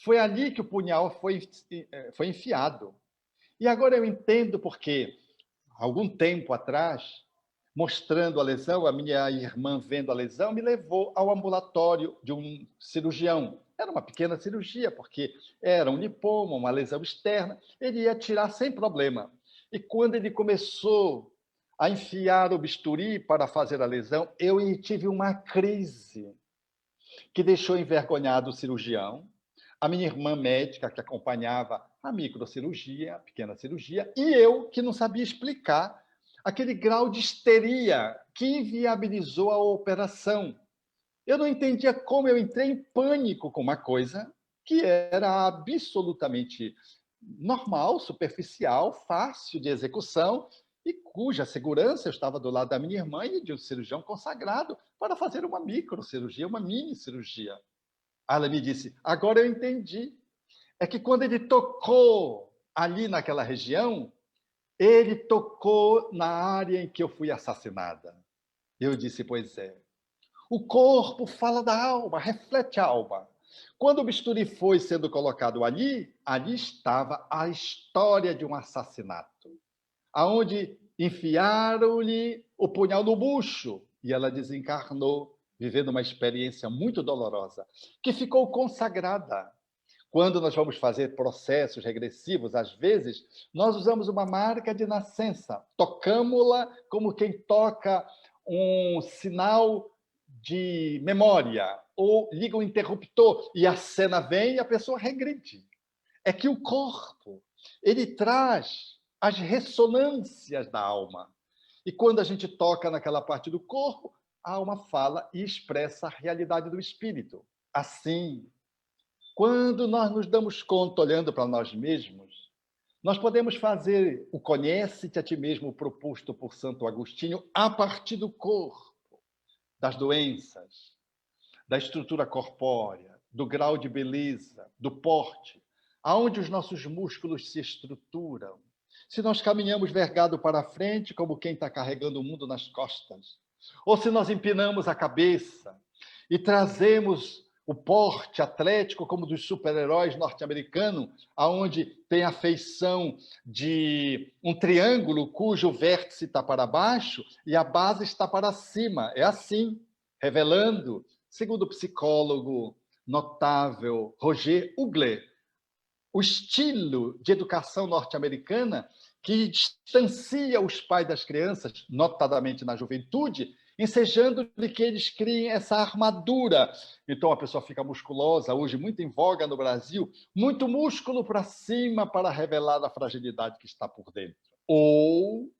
foi ali que o punhal foi enfiado. E agora eu entendo porque, algum tempo atrás, mostrando a lesão, a minha irmã vendo a lesão, me levou ao ambulatório de um cirurgião. Era uma pequena cirurgia, porque era um lipoma, uma lesão externa, ele ia tirar sem problema. E quando ele começou a enfiar o bisturi para fazer a lesão, eu tive uma crise que deixou envergonhado o cirurgião, a minha irmã médica que acompanhava a microcirurgia, a pequena cirurgia, e eu que não sabia explicar aquele grau de histeria que inviabilizou a operação. Eu não entendia como eu entrei em pânico com uma coisa que era absolutamente normal, superficial, fácil de execução e cuja segurança eu estava do lado da minha irmã e de um cirurgião consagrado para fazer uma microcirurgia, uma mini cirurgia. Ela me disse: agora eu entendi. É que quando ele tocou ali naquela região, ele tocou na área em que eu fui assassinada. Eu disse: pois é. O corpo fala da alma, reflete a alma. Quando o bisturi foi sendo colocado ali, ali estava a história de um assassinato, aonde enfiaram-lhe o punhal no bucho e ela desencarnou, vivendo uma experiência muito dolorosa, que ficou consagrada. Quando nós vamos fazer processos regressivos, às vezes, nós usamos uma marca de nascença, tocamos-la como quem toca um sinal de memória, ou liga um interruptor, e a cena vem e a pessoa regride. É que o corpo, ele traz as ressonâncias da alma. E quando a gente toca naquela parte do corpo, a alma fala e expressa a realidade do espírito. Assim, quando nós nos damos conta, olhando para nós mesmos, nós podemos fazer o conhece-te a ti mesmo proposto por Santo Agostinho a partir do corpo, das doenças, da estrutura corpórea, do grau de beleza, do porte, aonde os nossos músculos se estruturam. Se nós caminhamos vergado para a frente, como quem está carregando o mundo nas costas, ou se nós empinamos a cabeça e trazemos o porte atlético como dos super-heróis norte-americanos, aonde tem a feição de um triângulo cujo vértice está para baixo e a base está para cima. É assim, revelando, segundo o psicólogo notável Roger Ugler, o estilo de educação norte-americana que distancia os pais das crianças, notadamente na juventude, ensejando-lhe que eles criem essa armadura. Então a pessoa fica musculosa, hoje muito em voga no Brasil, muito músculo para cima para revelar a fragilidade que está por dentro. Ou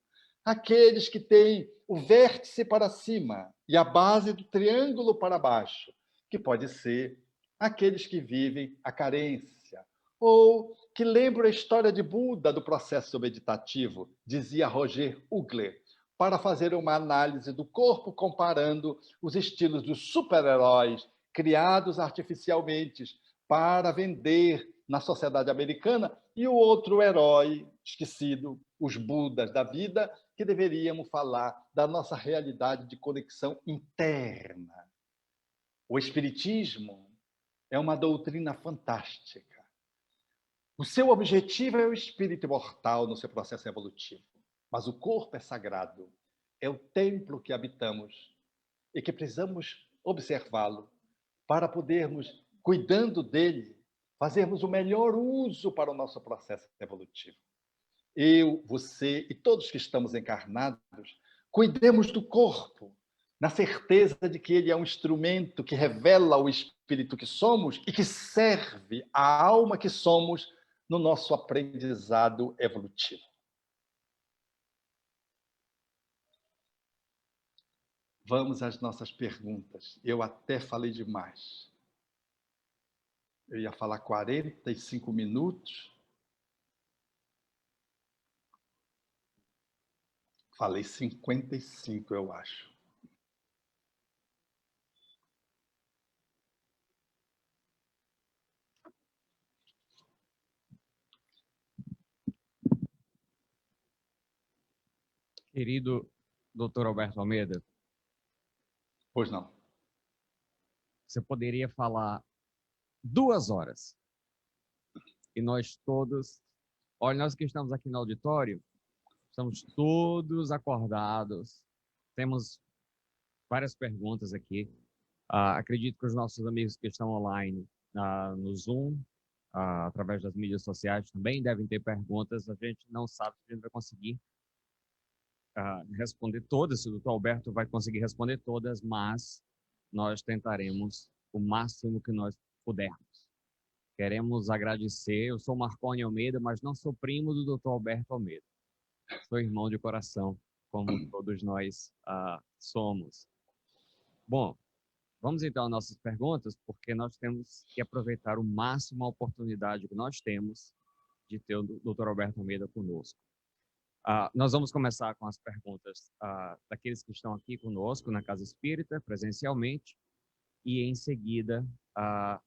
aqueles que têm o vértice para cima e a base do triângulo para baixo, que pode ser aqueles que vivem a carência, ou que lembram a história de Buda do processo meditativo, dizia Roger Ugler, para fazer uma análise do corpo comparando os estilos dos super-heróis criados artificialmente para vender na sociedade americana e o outro herói esquecido, os Budas da vida, que deveríamos falar da nossa realidade de conexão interna. O Espiritismo é uma doutrina fantástica. O seu objetivo é o espírito imortal no seu processo evolutivo, mas o corpo é sagrado, é o templo que habitamos e que precisamos observá-lo para podermos, cuidando dele, fazermos o melhor uso para o nosso processo evolutivo. Eu, você e todos que estamos encarnados, cuidemos do corpo, na certeza de que ele é um instrumento que revela o espírito que somos e que serve à alma que somos no nosso aprendizado evolutivo. Vamos às nossas perguntas. Eu até falei demais. Eu ia falar 45 minutos. Falei 55, eu acho. Querido Dr. Alberto Almeida, Pois não. você poderia falar 2 horas e nós todos, olha, nós que estamos aqui no auditório, estamos todos acordados, temos várias perguntas aqui. Acredito que os nossos amigos que estão online no Zoom, através das mídias sociais, também devem ter perguntas. A gente não sabe se a gente vai conseguir responder todas, se o Dr. Alberto vai conseguir responder todas, mas nós tentaremos o máximo que nós pudermos. Queremos agradecer. Eu sou Marconi Almeida, mas não sou primo do Dr. Alberto Almeida. Sou irmão de coração, como todos nós somos. Bom, vamos então às nossas perguntas, porque nós temos que aproveitar o máximo a oportunidade que nós temos de ter o Dr. Alberto Almeida conosco. Nós vamos começar com as perguntas daqueles que estão aqui conosco na Casa Espírita, presencialmente, e em seguida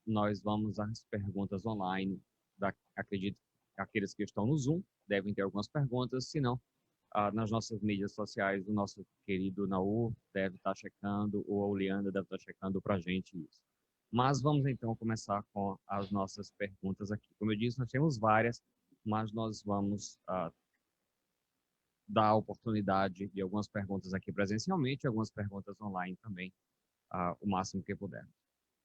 nós vamos às perguntas online. Acredito que aqueles que estão no Zoom devem ter algumas perguntas, se não, nas nossas mídias sociais, o nosso querido Naur deve estar checando, ou a Uliana deve estar checando para a gente isso. Mas vamos então começar com as nossas perguntas aqui. Como eu disse, nós temos várias, mas nós vamos dar a oportunidade de algumas perguntas aqui presencialmente e algumas perguntas online também, o máximo que puder.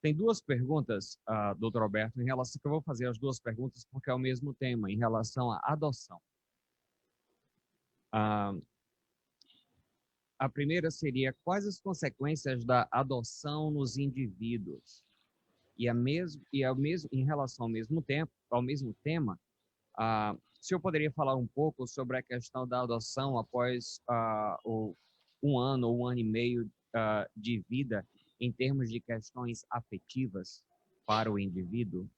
Tem 2 perguntas, doutor Alberto, em relação, que eu vou fazer as 2 perguntas porque é o mesmo tema, em relação à adoção. A primeira seria: quais as consequências da adoção nos indivíduos? Em relação ao mesmo tempo, ao mesmo tema, o senhor poderia falar um pouco sobre a questão da adoção após 1 ano ou 1 ano e meio de vida, em termos de questões afetivas para o indivíduo,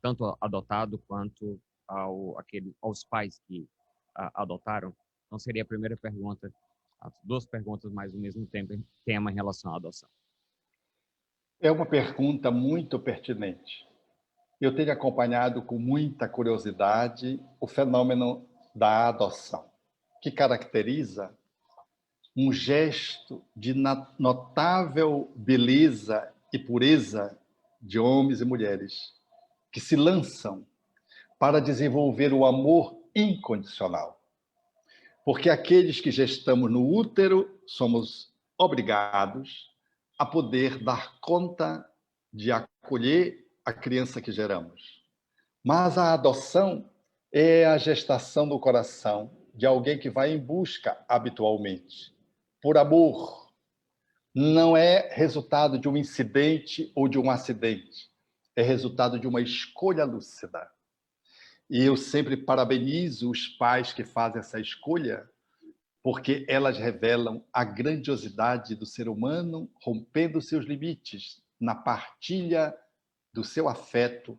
tanto adotado quanto aos pais que adotaram? Então, seria a primeira pergunta, as 2 perguntas mais ao mesmo tempo, tema em relação à adoção. É uma pergunta muito pertinente. Eu tenho acompanhado com muita curiosidade o fenômeno da adoção, que caracteriza um gesto de notável beleza e pureza de homens e mulheres que se lançam para desenvolver o amor incondicional. Porque aqueles que gestamos no útero somos obrigados a poder dar conta de acolher a criança que geramos. Mas a adoção é a gestação do coração de alguém que vai em busca habitualmente, por amor. Não é resultado de um incidente ou de um acidente. É resultado de uma escolha lúcida. E eu sempre parabenizo os pais que fazem essa escolha, porque elas revelam a grandiosidade do ser humano, rompendo seus limites na partilha do seu afeto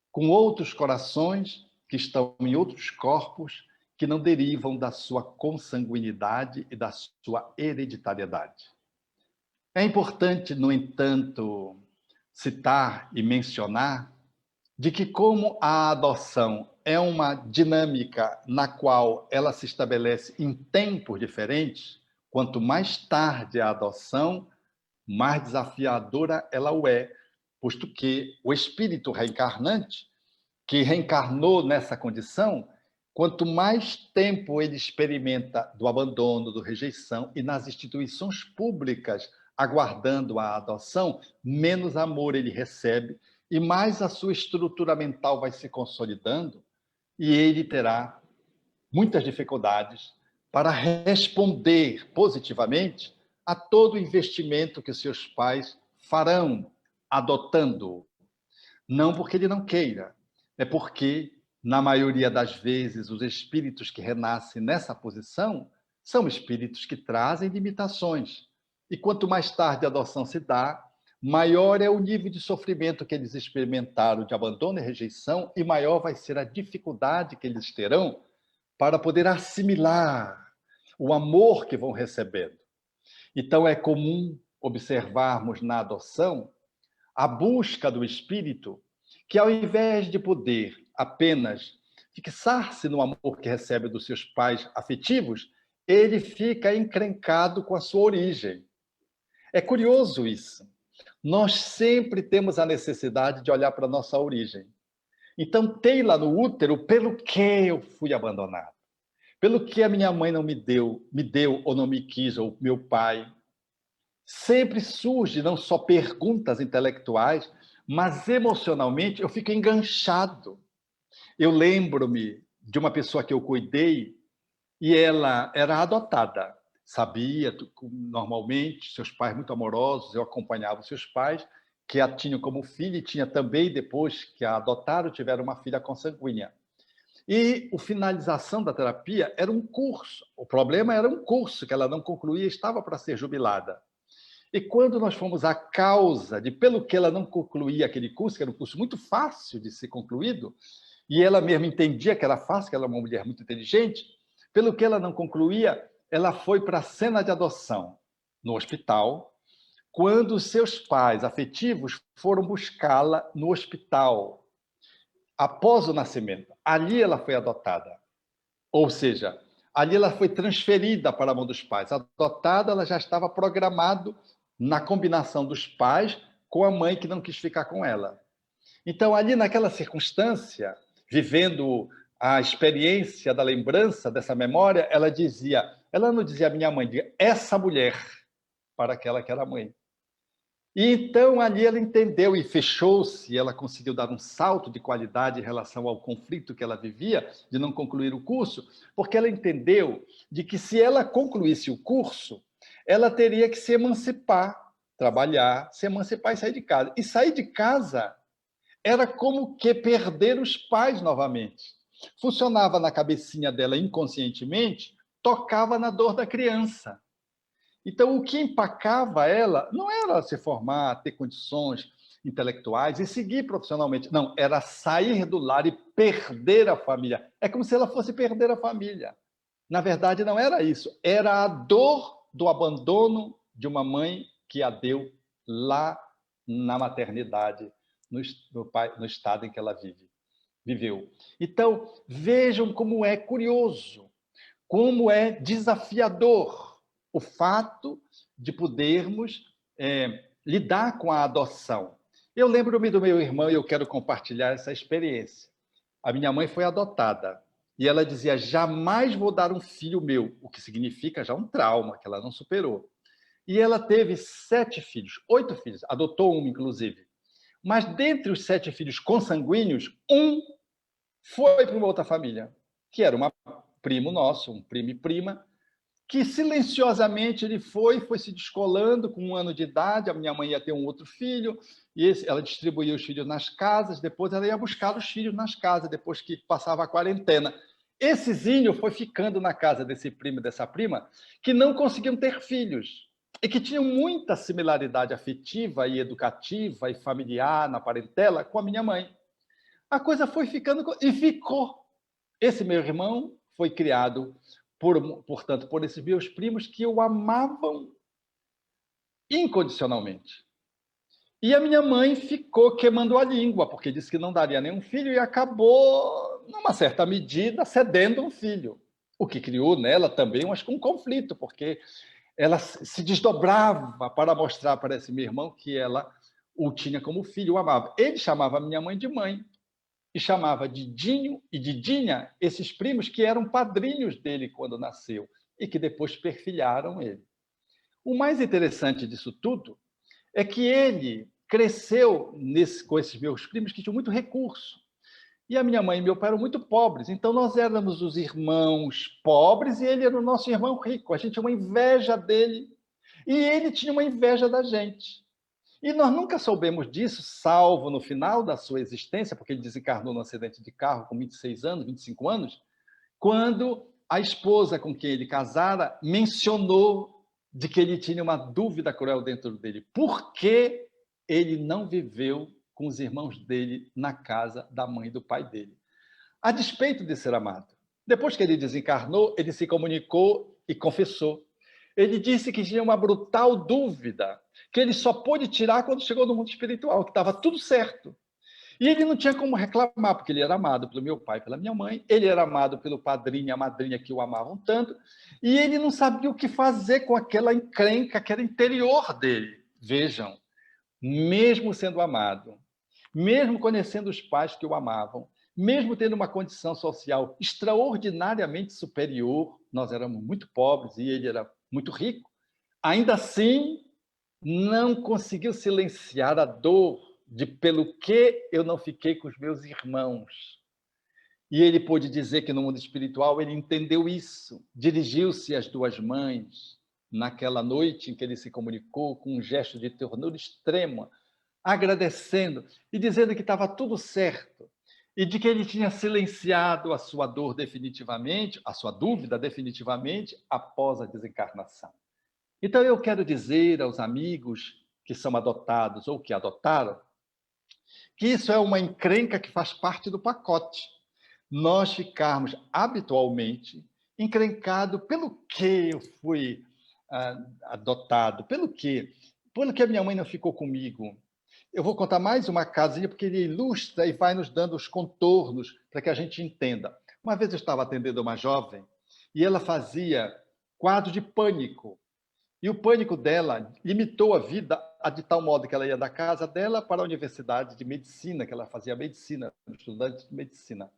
com outros corações que estão em outros corpos que não derivam da sua consanguinidade e da sua hereditariedade. É importante, no entanto, citar e mencionar de que, como a adoção é uma dinâmica na qual ela se estabelece em tempos diferentes, quanto mais tarde a adoção, mais desafiadora ela o é, posto que o espírito reencarnante que reencarnou nessa condição, quanto mais tempo ele experimenta do abandono, do rejeição, e nas instituições públicas, aguardando a adoção, menos amor ele recebe, e mais a sua estrutura mental vai se consolidando, e ele terá muitas dificuldades para responder positivamente a todo o investimento que seus pais farão, adotando-o. Não porque ele não queira, é porque, na maioria das vezes, os espíritos que renascem nessa posição são espíritos que trazem limitações. E quanto mais tarde a adoção se dá, maior é o nível de sofrimento que eles experimentaram de abandono e rejeição, e maior vai ser a dificuldade que eles terão para poder assimilar o amor que vão recebendo. Então, é comum observarmos na adoção a busca do espírito que, ao invés de poder apenas fixar-se no amor que recebe dos seus pais afetivos, ele fica encrencado com a sua origem. É curioso isso. Nós sempre temos a necessidade de olhar para a nossa origem. Então, tem lá no útero pelo que eu fui abandonado, pelo que a minha mãe não me deu ou não me quis, ou meu pai. Sempre surge não só perguntas intelectuais, mas emocionalmente eu fico enganchado. Eu lembro-me de uma pessoa que eu cuidei e ela era adotada. Sabia, normalmente, seus pais muito amorosos, eu acompanhava os seus pais, que a tinham como filha, e tinha também, depois que a adotaram, tiveram uma filha consanguínea. E a finalização da terapia era um curso. O problema era um curso que ela não concluía, estava para ser jubilada. E quando nós fomos à causa de pelo que ela não concluía aquele curso, que era um curso muito fácil de ser concluído, e ela mesma entendia que era fácil, que ela era uma mulher muito inteligente, pelo que ela não concluía, ela foi para a cena de adoção, no hospital, quando seus pais afetivos foram buscá-la no hospital, após o nascimento. Ali ela foi adotada. Ou seja, ali ela foi transferida para a mão dos pais. Adotada, ela já estava programado na combinação dos pais com a mãe que não quis ficar com ela. Então, ali naquela circunstância, vivendo a experiência da lembrança dessa memória, ela não dizia minha mãe, dizia essa mulher, para aquela que era a mãe. E então ali ela entendeu e fechou-se, ela conseguiu dar um salto de qualidade em relação ao conflito que ela vivia de não concluir o curso, porque ela entendeu de que se ela concluísse o curso, ela teria que se emancipar, trabalhar, se emancipar e sair de casa. E sair de casa era como que perder os pais novamente. Funcionava na cabecinha dela inconscientemente, tocava na dor da criança. Então, o que empacava ela não era se formar, ter condições intelectuais e seguir profissionalmente. Não, era sair do lar e perder a família. É como se ela fosse perder a família. Na verdade, não era isso. Era a dor do abandono de uma mãe que a deu lá na maternidade, no estado em que ela viveu. Então, vejam como é curioso, como é desafiador o fato de podermos lidar com a adoção. Eu lembro-me do meu irmão e eu quero compartilhar essa experiência. A minha mãe foi adotada e ela dizia, jamais vou dar um filho meu, o que significa já um trauma que ela não superou. E ela teve 7 filhos, 8 filhos, adotou um, inclusive. Mas dentre os 7 filhos consanguíneos, um foi para uma outra família, que era um primo nosso, um primo e prima, que silenciosamente ele foi se descolando com 1 ano de idade, a minha mãe ia ter um outro filho, e ela distribuía os filhos nas casas, depois ela ia buscar os filhos nas casas, depois que passava a quarentena. Esse Zinho foi ficando na casa desse primo e dessa prima, que não conseguiam ter filhos, e que tinham muita similaridade afetiva e educativa e familiar na parentela com a minha mãe. A coisa foi ficando, e ficou. Esse meu irmão foi criado portanto, por esses meus primos que o amavam incondicionalmente. E a minha mãe ficou queimando a língua, porque disse que não daria nenhum filho e acabou, numa certa medida, cedendo um filho. O que criou nela também, acho que um conflito, porque ela se desdobrava para mostrar para esse meu irmão que ela o tinha como filho, o amava. Ele chamava a minha mãe de mãe. e chamava de Dinho e de Dinha, esses primos que eram padrinhos dele quando nasceu e que depois perfilharam ele. O mais interessante disso tudo é que ele cresceu com esses meus primos que tinham muito recurso. E a minha mãe e meu pai eram muito pobres, então nós éramos os irmãos pobres e ele era o nosso irmão rico. A gente tinha uma inveja dele e ele tinha uma inveja da gente. E nós nunca soubemos disso, salvo no final da sua existência, porque ele desencarnou num acidente de carro com 26 anos, 25 anos, quando a esposa com quem ele casara mencionou de que ele tinha uma dúvida cruel dentro dele. Por que ele não viveu com os irmãos dele na casa da mãe e do pai dele? A despeito de ser amado. Depois que ele desencarnou, ele se comunicou e confessou. Ele disse que tinha uma brutal dúvida, que ele só pôde tirar quando chegou no mundo espiritual, que estava tudo certo. E ele não tinha como reclamar, porque ele era amado pelo meu pai e pela minha mãe, ele era amado pelo padrinho e a madrinha que o amavam tanto, e ele não sabia o que fazer com aquela encrenca que era interior dele. Vejam, mesmo sendo amado, mesmo conhecendo os pais que o amavam, mesmo tendo uma condição social extraordinariamente superior, nós éramos muito pobres e ele era muito rico, ainda assim não conseguiu silenciar a dor de pelo que eu não fiquei com os meus irmãos. E ele pôde dizer que no mundo espiritual ele entendeu isso, dirigiu-se às duas mães naquela noite em que ele se comunicou com um gesto de ternura extrema, agradecendo e dizendo que estava tudo certo e de que ele tinha silenciado a sua dor definitivamente, a sua dúvida definitivamente após a desencarnação. Então eu quero dizer aos amigos que são adotados ou que adotaram que isso é uma encrenca que faz parte do pacote. Nós ficarmos habitualmente encrencados pelo que eu fui adotado, pelo que a minha mãe não ficou comigo. Eu vou contar mais uma casinha porque ele ilustra e vai nos dando os contornos para que a gente entenda. Uma vez eu estava atendendo uma jovem e ela fazia quadro de pânico. E o pânico dela limitou a vida de tal modo que ela ia da casa dela para a universidade de medicina, que ela fazia medicina, estudante de medicina.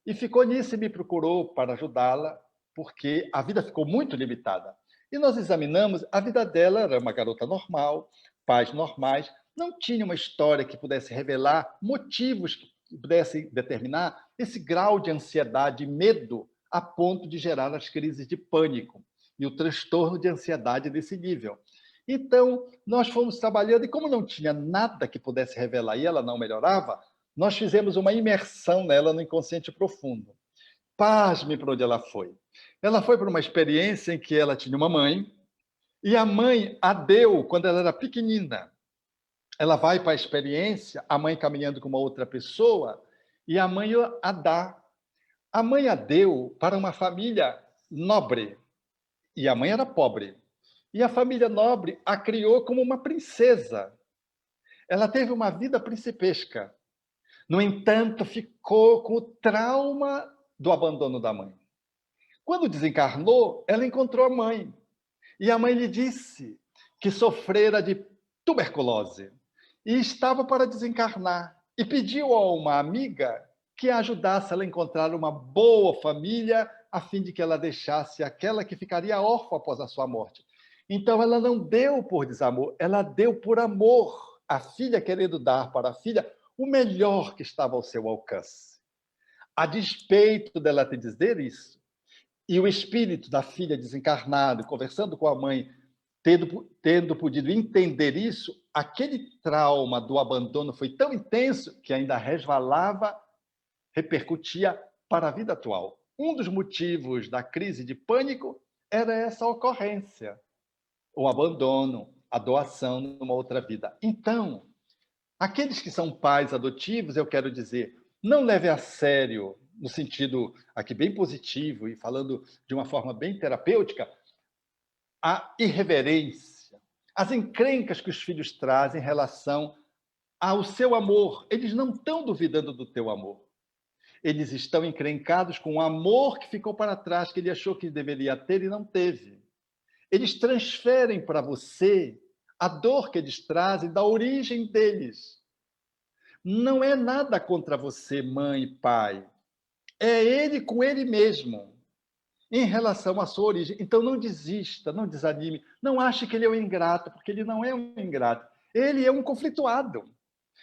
E ficou nisso e me procurou para ajudá-la, porque a vida ficou muito limitada. E nós examinamos, a vida dela era uma garota normal, pais normais, não tinha uma história que pudesse revelar motivos que pudessem determinar esse grau de ansiedade e medo a ponto de gerar as crises de pânico e o transtorno de ansiedade desse nível. Então, nós fomos trabalhando, e como não tinha nada que pudesse revelar e ela não melhorava, nós fizemos uma imersão nela no inconsciente profundo. Pasme para onde ela foi. Ela foi para uma experiência em que ela tinha uma mãe, e a mãe a deu quando ela era pequenina. Ela vai para a experiência, a mãe caminhando com uma outra pessoa, e a mãe a dá. A mãe a deu para uma família nobre, e a mãe era pobre. E a família nobre a criou como uma princesa. Ela teve uma vida principesca. No entanto, ficou com o trauma do abandono da mãe. Quando desencarnou, ela encontrou a mãe. E a mãe lhe disse que sofrera de tuberculose e estava para desencarnar. E pediu a uma amiga que a ajudasse ela a encontrar uma boa família, a fim de que ela deixasse aquela que ficaria órfã após a sua morte. Então, ela não deu por desamor, ela deu por amor. A filha querendo dar para a filha o melhor que estava ao seu alcance. A despeito dela te dizer isso, e o espírito da filha desencarnado, conversando com a mãe, tendo podido entender isso, aquele trauma do abandono foi tão intenso que ainda resvalava, repercutia para a vida atual. Um dos motivos da crise de pânico era essa ocorrência, o abandono, a doação numa outra vida. Então, aqueles que são pais adotivos, eu quero dizer, não leve a sério, no sentido aqui bem positivo e falando de uma forma bem terapêutica, a irreverência, as encrencas que os filhos trazem em relação ao seu amor. Eles não estão duvidando do teu amor. Eles estão encrencados com o amor que ficou para trás, que ele achou que deveria ter e não teve. Eles transferem para você a dor que eles trazem da origem deles. Não é nada contra você, mãe e pai. É ele com ele mesmo, em relação à sua origem. Então não desista, não desanime, não ache que ele é um ingrato, porque ele não é um ingrato. Ele é um conflituado.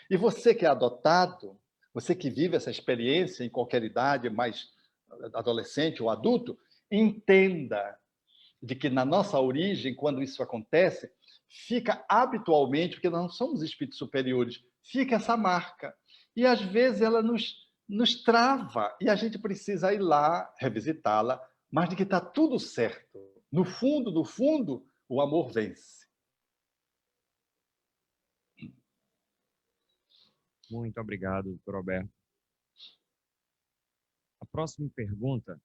E você que é adotado, você que vive essa experiência em qualquer idade, mais adolescente ou adulto, entenda de que na nossa origem, quando isso acontece, fica habitualmente, porque nós não somos espíritos superiores, fica essa marca. E às vezes ela nos trava e a gente precisa ir lá, revisitá-la, mas de que está tudo certo. No fundo, o amor vence. Muito obrigado, doutor Alberto. A próxima pergunta,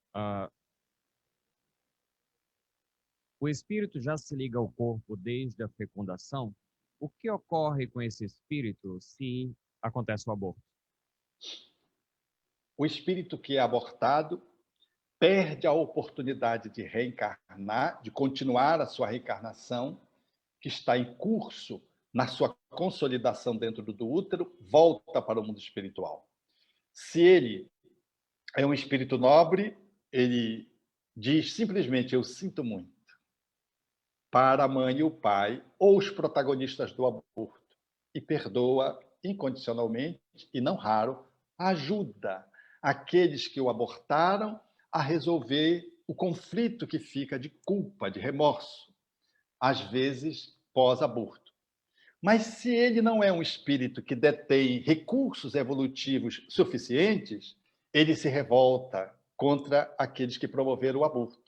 o espírito já se liga ao corpo desde a fecundação? O que ocorre com esse espírito se acontece o aborto? O espírito que é abortado perde a oportunidade de reencarnar, de continuar a sua reencarnação, que está em curso na sua consolidação dentro do útero, volta para o mundo espiritual. Se ele é um espírito nobre, ele diz simplesmente: eu sinto muito, para a mãe e o pai, ou os protagonistas do aborto, e perdoa incondicionalmente, e não raro, ajuda aqueles que o abortaram a resolver o conflito que fica de culpa, de remorso, às vezes pós-aborto. Mas se ele não é um espírito que detém recursos evolutivos suficientes, ele se revolta contra aqueles que promoveram o aborto.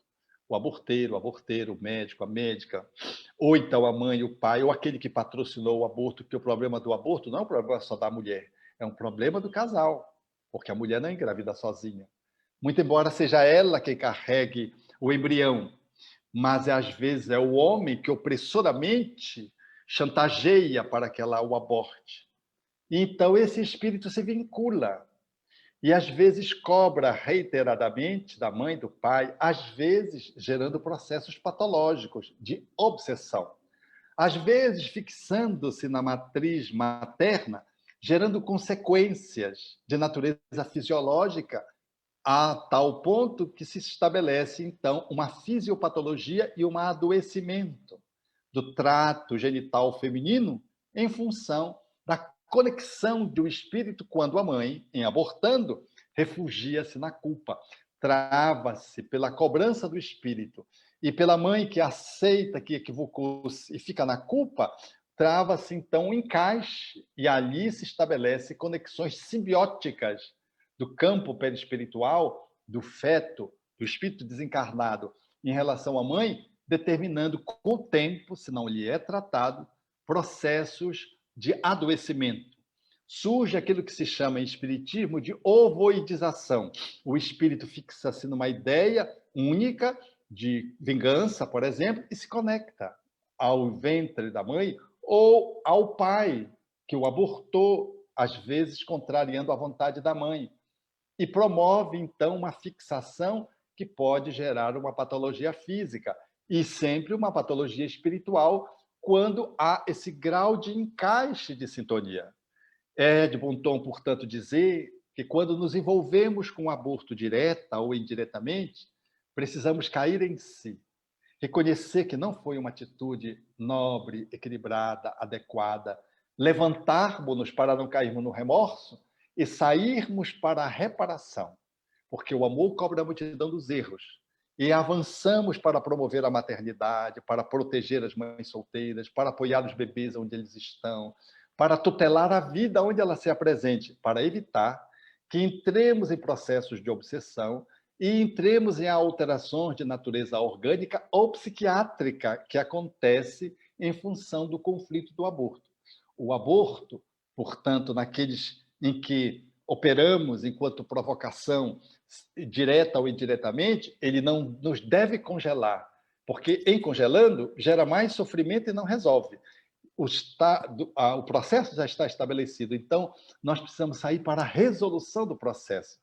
O aborteiro, o médico, a médica, ou então a mãe, o pai, ou aquele que patrocinou o aborto, porque o problema do aborto não é um problema só da mulher, é um problema do casal, porque a mulher não engravida sozinha. Muito embora seja ela quem carregue o embrião, mas às vezes é o homem que opressoramente chantageia para que ela o aborte. Então esse espírito se vincula e às vezes cobra reiteradamente da mãe, do pai, às vezes gerando processos patológicos de obsessão. Às vezes fixando-se na matriz materna, gerando consequências de natureza fisiológica a tal ponto que se estabelece, então, uma fisiopatologia e um adoecimento do trato genital feminino em função da conexão do espírito quando a mãe, em abortando, refugia-se na culpa, trava-se pela cobrança do espírito. E pela mãe que aceita que equivocou-se e fica na culpa, trava-se então um encaixe e ali se estabelece conexões simbióticas do campo perispiritual, do feto, do espírito desencarnado em relação à mãe, determinando com o tempo, se não lhe é tratado, processos de adoecimento. Surge aquilo que se chama em espiritismo de ovoidização. O espírito fixa-se numa ideia única de vingança, por exemplo, e se conecta ao ventre da mãe ou ao pai que o abortou, às vezes contrariando a vontade da mãe. E promove, então, uma fixação que pode gerar uma patologia física e sempre uma patologia espiritual quando há esse grau de encaixe de sintonia. É de bom tom, portanto, dizer que quando nos envolvemos com o aborto direta ou indiretamente, precisamos cair em si, reconhecer que não foi uma atitude nobre, equilibrada, adequada, levantarmos-nos para não cairmos no remorso e sairmos para a reparação, porque o amor cobre a multidão dos erros. E avançamos para promover a maternidade, para proteger as mães solteiras, para apoiar os bebês onde eles estão, para tutelar a vida onde ela se apresente, para evitar que entremos em processos de obsessão e entremos em alterações de natureza orgânica ou psiquiátrica que acontece em função do conflito do aborto. O aborto, portanto, naqueles em que operamos enquanto provocação direta ou indiretamente, ele não nos deve congelar, porque em congelando gera mais sofrimento e não resolve. O processo já está estabelecido, então nós precisamos sair para a resolução do processo.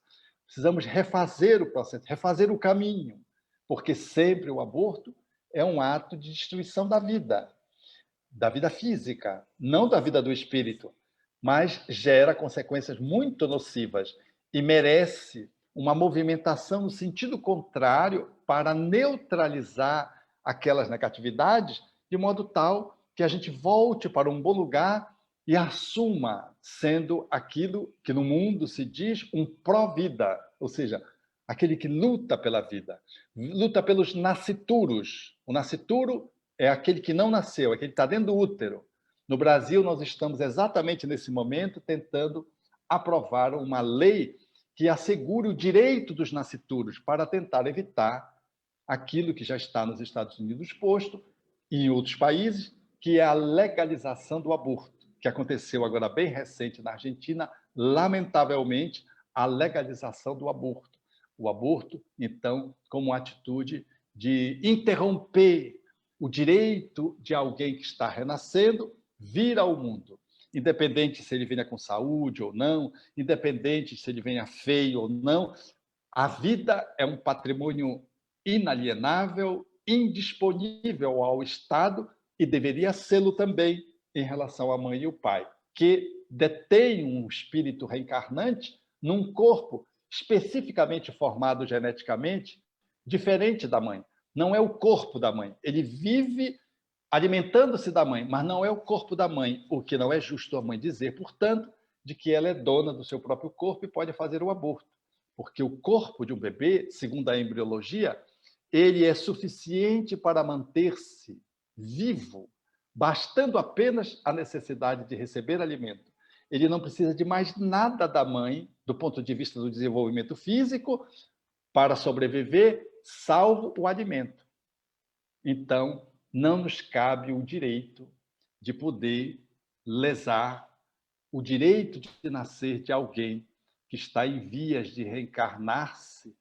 Precisamos refazer o processo, refazer o caminho, porque sempre o aborto é um ato de destruição da vida física, não da vida do espírito. mas gera consequências muito nocivas e merece uma movimentação no sentido contrário para neutralizar aquelas negatividades, de modo tal que a gente volte para um bom lugar e assuma sendo aquilo que no mundo se diz um pró-vida, ou seja, aquele que luta pela vida, luta pelos nascituros. O nascituro é aquele que não nasceu, aquele que está dentro do útero. No Brasil, nós estamos exatamente nesse momento tentando aprovar uma lei que assegure o direito dos nascituros para tentar evitar aquilo que já está nos Estados Unidos posto e em outros países, que é a legalização do aborto, que aconteceu agora bem recente na Argentina, lamentavelmente, a legalização do aborto. O aborto, então, como uma atitude de interromper o direito de alguém que está renascendo vir ao mundo, independente se ele venha com saúde ou não, independente se ele venha feio ou não, a vida é um patrimônio inalienável, indisponível ao Estado e deveria sê-lo também em relação à mãe e o pai, que detêm um espírito reencarnante num corpo especificamente formado geneticamente diferente da mãe. Não é o corpo da mãe. Ele vive alimentando-se da mãe, mas não é o corpo da mãe, o que não é justo a mãe dizer, portanto, de que ela é dona do seu próprio corpo e pode fazer o aborto. Porque o corpo de um bebê, segundo a embriologia, ele é suficiente para manter-se vivo, bastando apenas a necessidade de receber alimento. Ele não precisa de mais nada da mãe, do ponto de vista do desenvolvimento físico, para sobreviver, salvo o alimento. Então, não nos cabe o direito de poder lesar o direito de nascer de alguém que está em vias de reencarnar-se,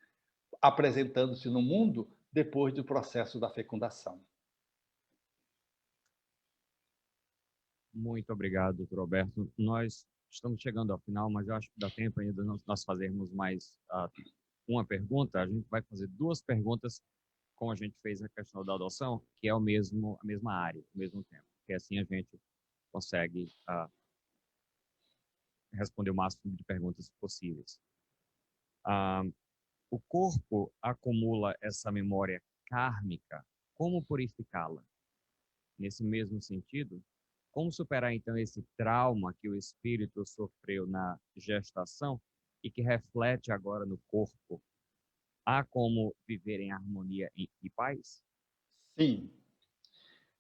apresentando-se no mundo depois do processo da fecundação. Muito obrigado, doutor Roberto. Nós estamos chegando ao final, mas eu acho que dá tempo ainda de nós fazermos mais uma pergunta. A gente vai fazer duas perguntas, como a gente fez a questão da adoção, que é a mesma área, ao mesmo tempo. Porque assim a gente consegue responder o máximo de perguntas possíveis. O corpo acumula essa memória kármica. Como purificá-la? Nesse mesmo sentido, como superar então esse trauma que o espírito sofreu na gestação e que reflete agora no corpo? Há como viver em harmonia e paz? Sim,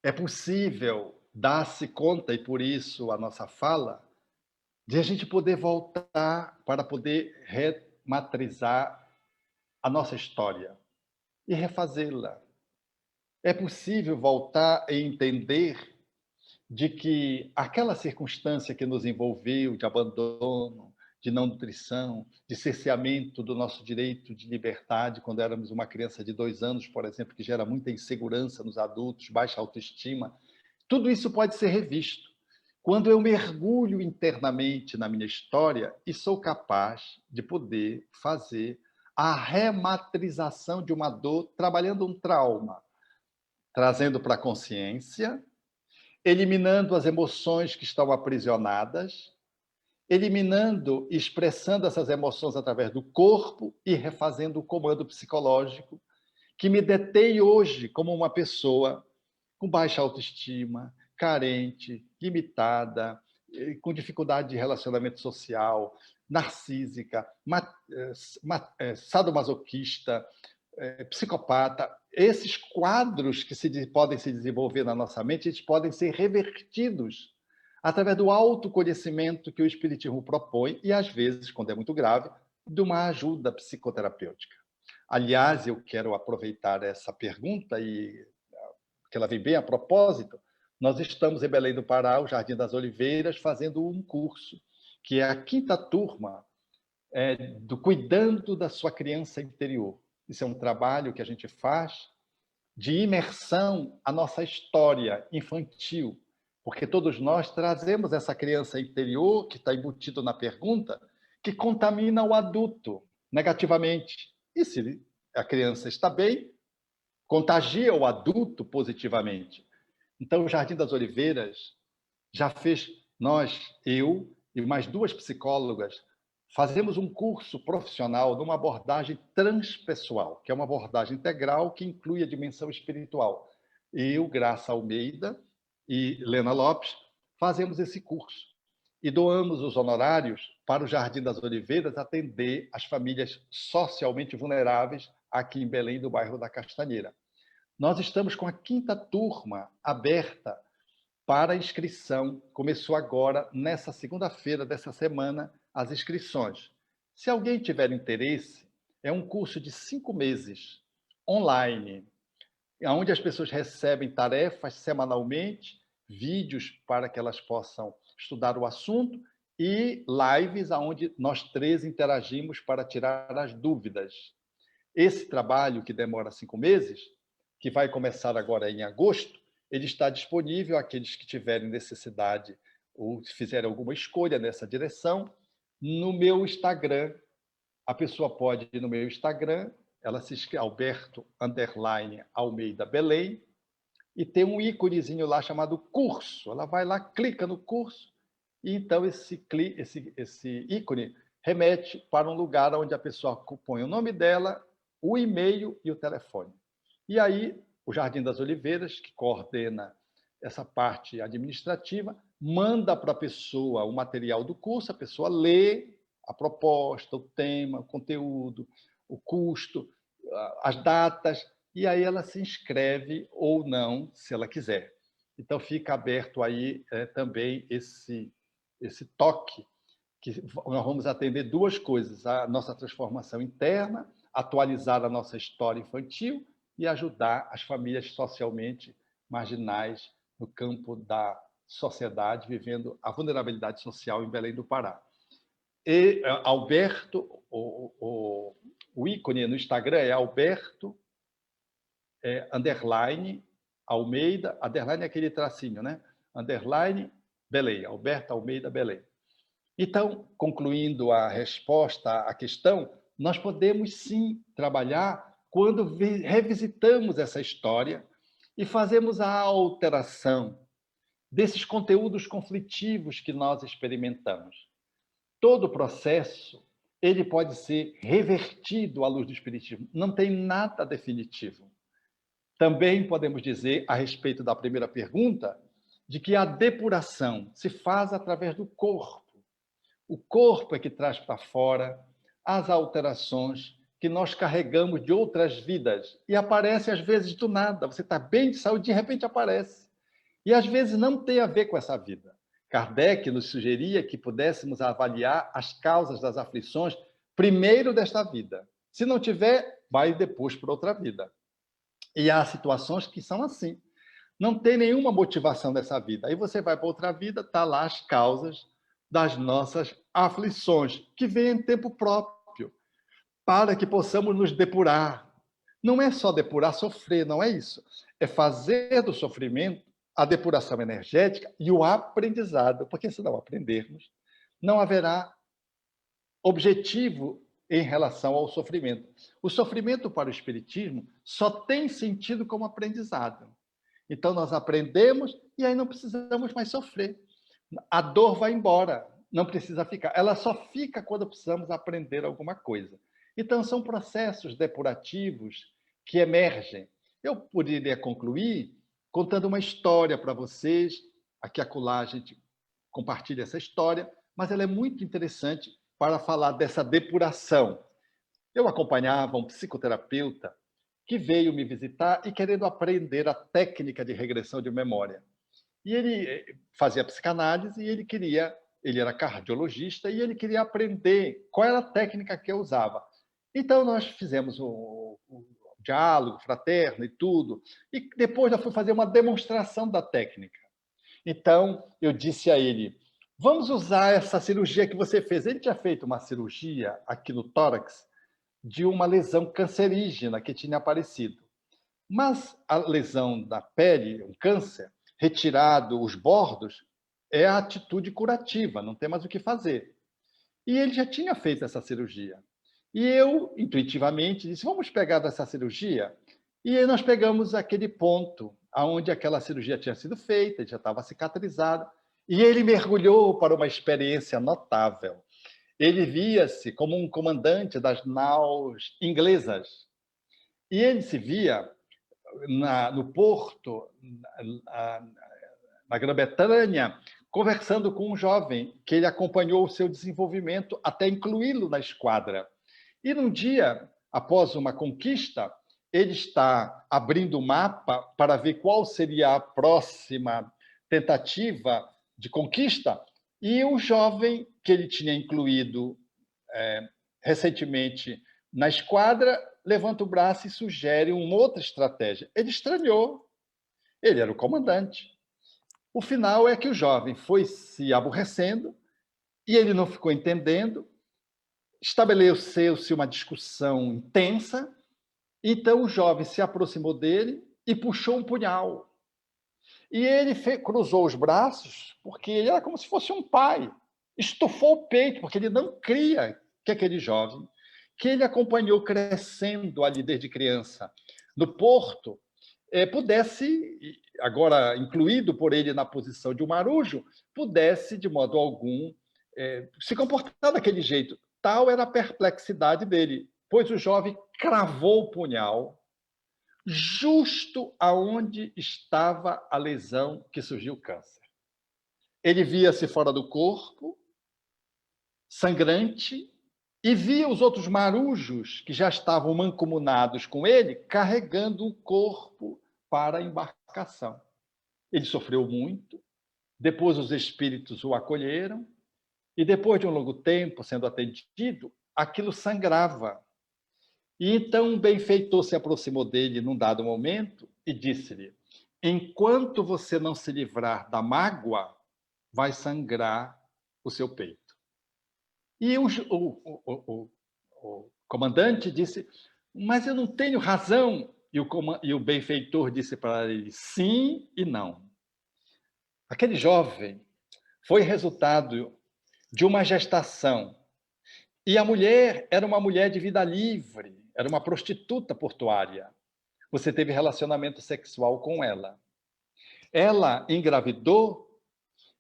é possível dar-se conta, e por isso a nossa fala, de a gente poder voltar para poder rematrizar a nossa história e refazê-la. É possível voltar e entender de que aquela circunstância que nos envolveu de abandono, de não nutrição, de cerceamento do nosso direito de liberdade quando éramos uma criança de 2 anos, por exemplo, que gera muita insegurança nos adultos, baixa autoestima, tudo isso pode ser revisto. Quando eu mergulho internamente na minha história e sou capaz de poder fazer a rematrização de uma dor, trabalhando um trauma, trazendo para a consciência, eliminando as emoções que estão aprisionadas, eliminando e expressando essas emoções através do corpo e refazendo o comando psicológico que me detém hoje como uma pessoa com baixa autoestima, carente, limitada, com dificuldade de relacionamento social, narcísica, sadomasoquista, psicopata. Esses quadros que podem se desenvolver na nossa mente, eles podem ser revertidos através do autoconhecimento que o Espiritismo propõe e, às vezes, quando é muito grave, de uma ajuda psicoterapêutica. Aliás, eu quero aproveitar essa pergunta, e que ela vem bem a propósito. Nós estamos em Belém do Pará, o Jardim das Oliveiras, fazendo um curso, que é a 5ª turma do Cuidando da Sua Criança Interior. Isso é um trabalho que a gente faz de imersão à nossa história infantil, porque todos nós trazemos essa criança interior, que está embutido na pergunta, que contamina o adulto negativamente. E se a criança está bem, contagia o adulto positivamente. Então, o Jardim das Oliveiras já fez eu e mais 2 psicólogas, fazemos um curso profissional numa abordagem transpessoal, que é uma abordagem integral que inclui a dimensão espiritual. Eu, Graça Almeida e Lena Lopes fazemos esse curso e doamos os honorários para o Jardim das Oliveiras atender as famílias socialmente vulneráveis aqui em Belém, do bairro da Castanheira. Nós estamos com a 5ª turma aberta para inscrição. Começou agora, nessa segunda-feira dessa semana, as inscrições. Se alguém tiver interesse, é um curso de 5 meses, online, onde as pessoas recebem tarefas semanalmente, vídeos para que elas possam estudar o assunto e lives onde nós 3 interagimos para tirar as dúvidas. Esse trabalho, que demora 5 meses, que vai começar agora em agosto, ele está disponível àqueles que tiverem necessidade ou fizerem alguma escolha nessa direção. No meu Instagram, a pessoa pode ir no meu Instagram, ela se inscreve, Alberto_Almeida Belém, e tem um íconezinho lá chamado curso. Ela vai lá, clica no curso, e então esse ícone remete para um lugar onde a pessoa põe o nome dela, o e-mail e o telefone. E aí, o Jardim das Oliveiras, que coordena essa parte administrativa, manda para a pessoa o material do curso, a pessoa lê a proposta, o tema, o conteúdo, o custo, as datas, e aí ela se inscreve ou não, se ela quiser. Então, fica aberto aí também esse toque, que nós vamos atender 2 coisas: a nossa transformação interna, atualizar a nossa história infantil e ajudar as famílias socialmente marginais no campo da sociedade, vivendo a vulnerabilidade social em Belém do Pará. E Alberto, o ícone no Instagram é Alberto underline Almeida, underline é aquele tracinho, né? Underline Belém, Alberto Almeida Belém. Então, concluindo a resposta à questão, nós podemos sim trabalhar quando revisitamos essa história e fazemos a alteração desses conteúdos conflitivos que nós experimentamos. Todo o processo ele pode ser revertido à luz do Espiritismo. Não tem nada definitivo. Também podemos dizer, a respeito da primeira pergunta, de que a depuração se faz através do corpo. O corpo é que traz para fora as alterações que nós carregamos de outras vidas e aparece às vezes do nada. Você está bem de saúde, de repente aparece. E às vezes não tem a ver com essa vida. Kardec nos sugeria que pudéssemos avaliar as causas das aflições primeiro desta vida. Se não tiver, vai depois para outra vida. E há situações que são assim. Não tem nenhuma motivação dessa vida. Aí você vai para outra vida, está lá as causas das nossas aflições, que vêm em tempo próprio, para que possamos nos depurar. Não é só depurar, sofrer, não é isso. É fazer do sofrimento a depuração energética e o aprendizado, porque se não aprendermos, não haverá objetivo em relação ao sofrimento. O sofrimento para o Espiritismo só tem sentido como aprendizado. Então, nós aprendemos e aí não precisamos mais sofrer. A dor vai embora, não precisa ficar. Ela só fica quando precisamos aprender alguma coisa. Então, são processos depurativos que emergem. Eu poderia concluir contando uma história para vocês. Aqui acolá a gente compartilha essa história, mas ela é muito interessante para falar dessa depuração. Eu acompanhava um psicoterapeuta que veio me visitar e querendo aprender a técnica de regressão de memória. E ele fazia psicanálise e ele era cardiologista e ele queria aprender qual era a técnica que eu usava. Então, nós fizemos o diálogo fraterno e tudo, e depois eu fui fazer uma demonstração da técnica. Então, eu disse a ele, vamos usar essa cirurgia que você fez. Ele tinha feito uma cirurgia aqui no tórax de uma lesão cancerígena que tinha aparecido. Mas a lesão da pele, um câncer, retirado os bordos, é a atitude curativa, não tem mais o que fazer. E ele já tinha feito essa cirurgia. E eu, intuitivamente, disse, vamos pegar dessa cirurgia? E aí nós pegamos aquele ponto onde aquela cirurgia tinha sido feita, já estava cicatrizada, E ele mergulhou para uma experiência notável. Ele via-se como um comandante das naus inglesas. E ele se via no porto, na Grã-Bretanha, conversando com um jovem que ele acompanhou o seu desenvolvimento até incluí-lo na esquadra. E num dia, após uma conquista, ele está abrindo o mapa para ver qual seria a próxima tentativa de conquista, e o jovem que ele tinha incluído recentemente na esquadra levanta o braço e sugere uma outra estratégia. Ele estranhou. Ele era o comandante. O final é que o jovem foi se aborrecendo e ele não ficou entendendo. Estabeleceu-se uma discussão intensa. Então o jovem se aproximou dele e puxou um punhal. E ele cruzou os braços, porque ele era como se fosse um pai. Estufou o peito, porque ele não cria que aquele jovem, que ele acompanhou crescendo ali desde criança, no porto, pudesse, agora incluído por ele na posição de um marujo, pudesse, de modo algum, se comportar daquele jeito. Tal era a perplexidade dele, pois o jovem cravou o punhal justo aonde estava a lesão que surgiu o câncer. Ele via-se fora do corpo, sangrante, e via os outros marujos que já estavam mancomunados com ele, carregando o corpo para a embarcação. Ele sofreu muito, depois os espíritos o acolheram, e depois de um longo tempo sendo atendido, aquilo sangrava. E então o benfeitor se aproximou dele num dado momento e disse-lhe: enquanto você não se livrar da mágoa, vai sangrar o seu peito. E o comandante disse: mas eu não tenho razão. E o benfeitor disse para ele: sim e não. Aquele jovem foi resultado de uma gestação. E a mulher era uma mulher de vida livre, era uma prostituta portuária. Você teve relacionamento sexual com ela. Ela engravidou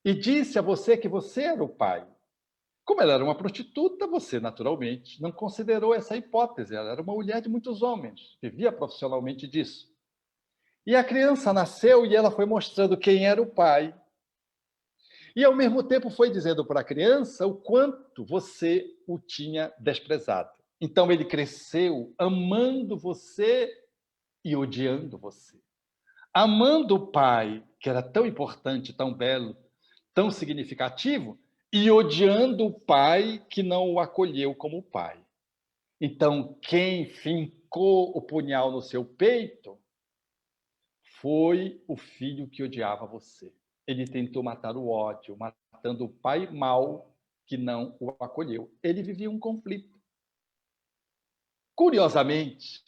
e disse a você que você era o pai. Como ela era uma prostituta, você, naturalmente, não considerou essa hipótese. Ela era uma mulher de muitos homens, vivia profissionalmente disso. E a criança nasceu e ela foi mostrando quem era o pai. E, ao mesmo tempo, foi dizendo para a criança o quanto você o tinha desprezado. Então, ele cresceu amando você e odiando você. Amando o pai, que era tão importante, tão belo, tão significativo, e odiando o pai que não o acolheu como pai. Então, quem fincou o punhal no seu peito foi o filho que odiava você. Ele tentou matar o ódio, matando o pai mau que não o acolheu. Ele vivia um conflito. Curiosamente,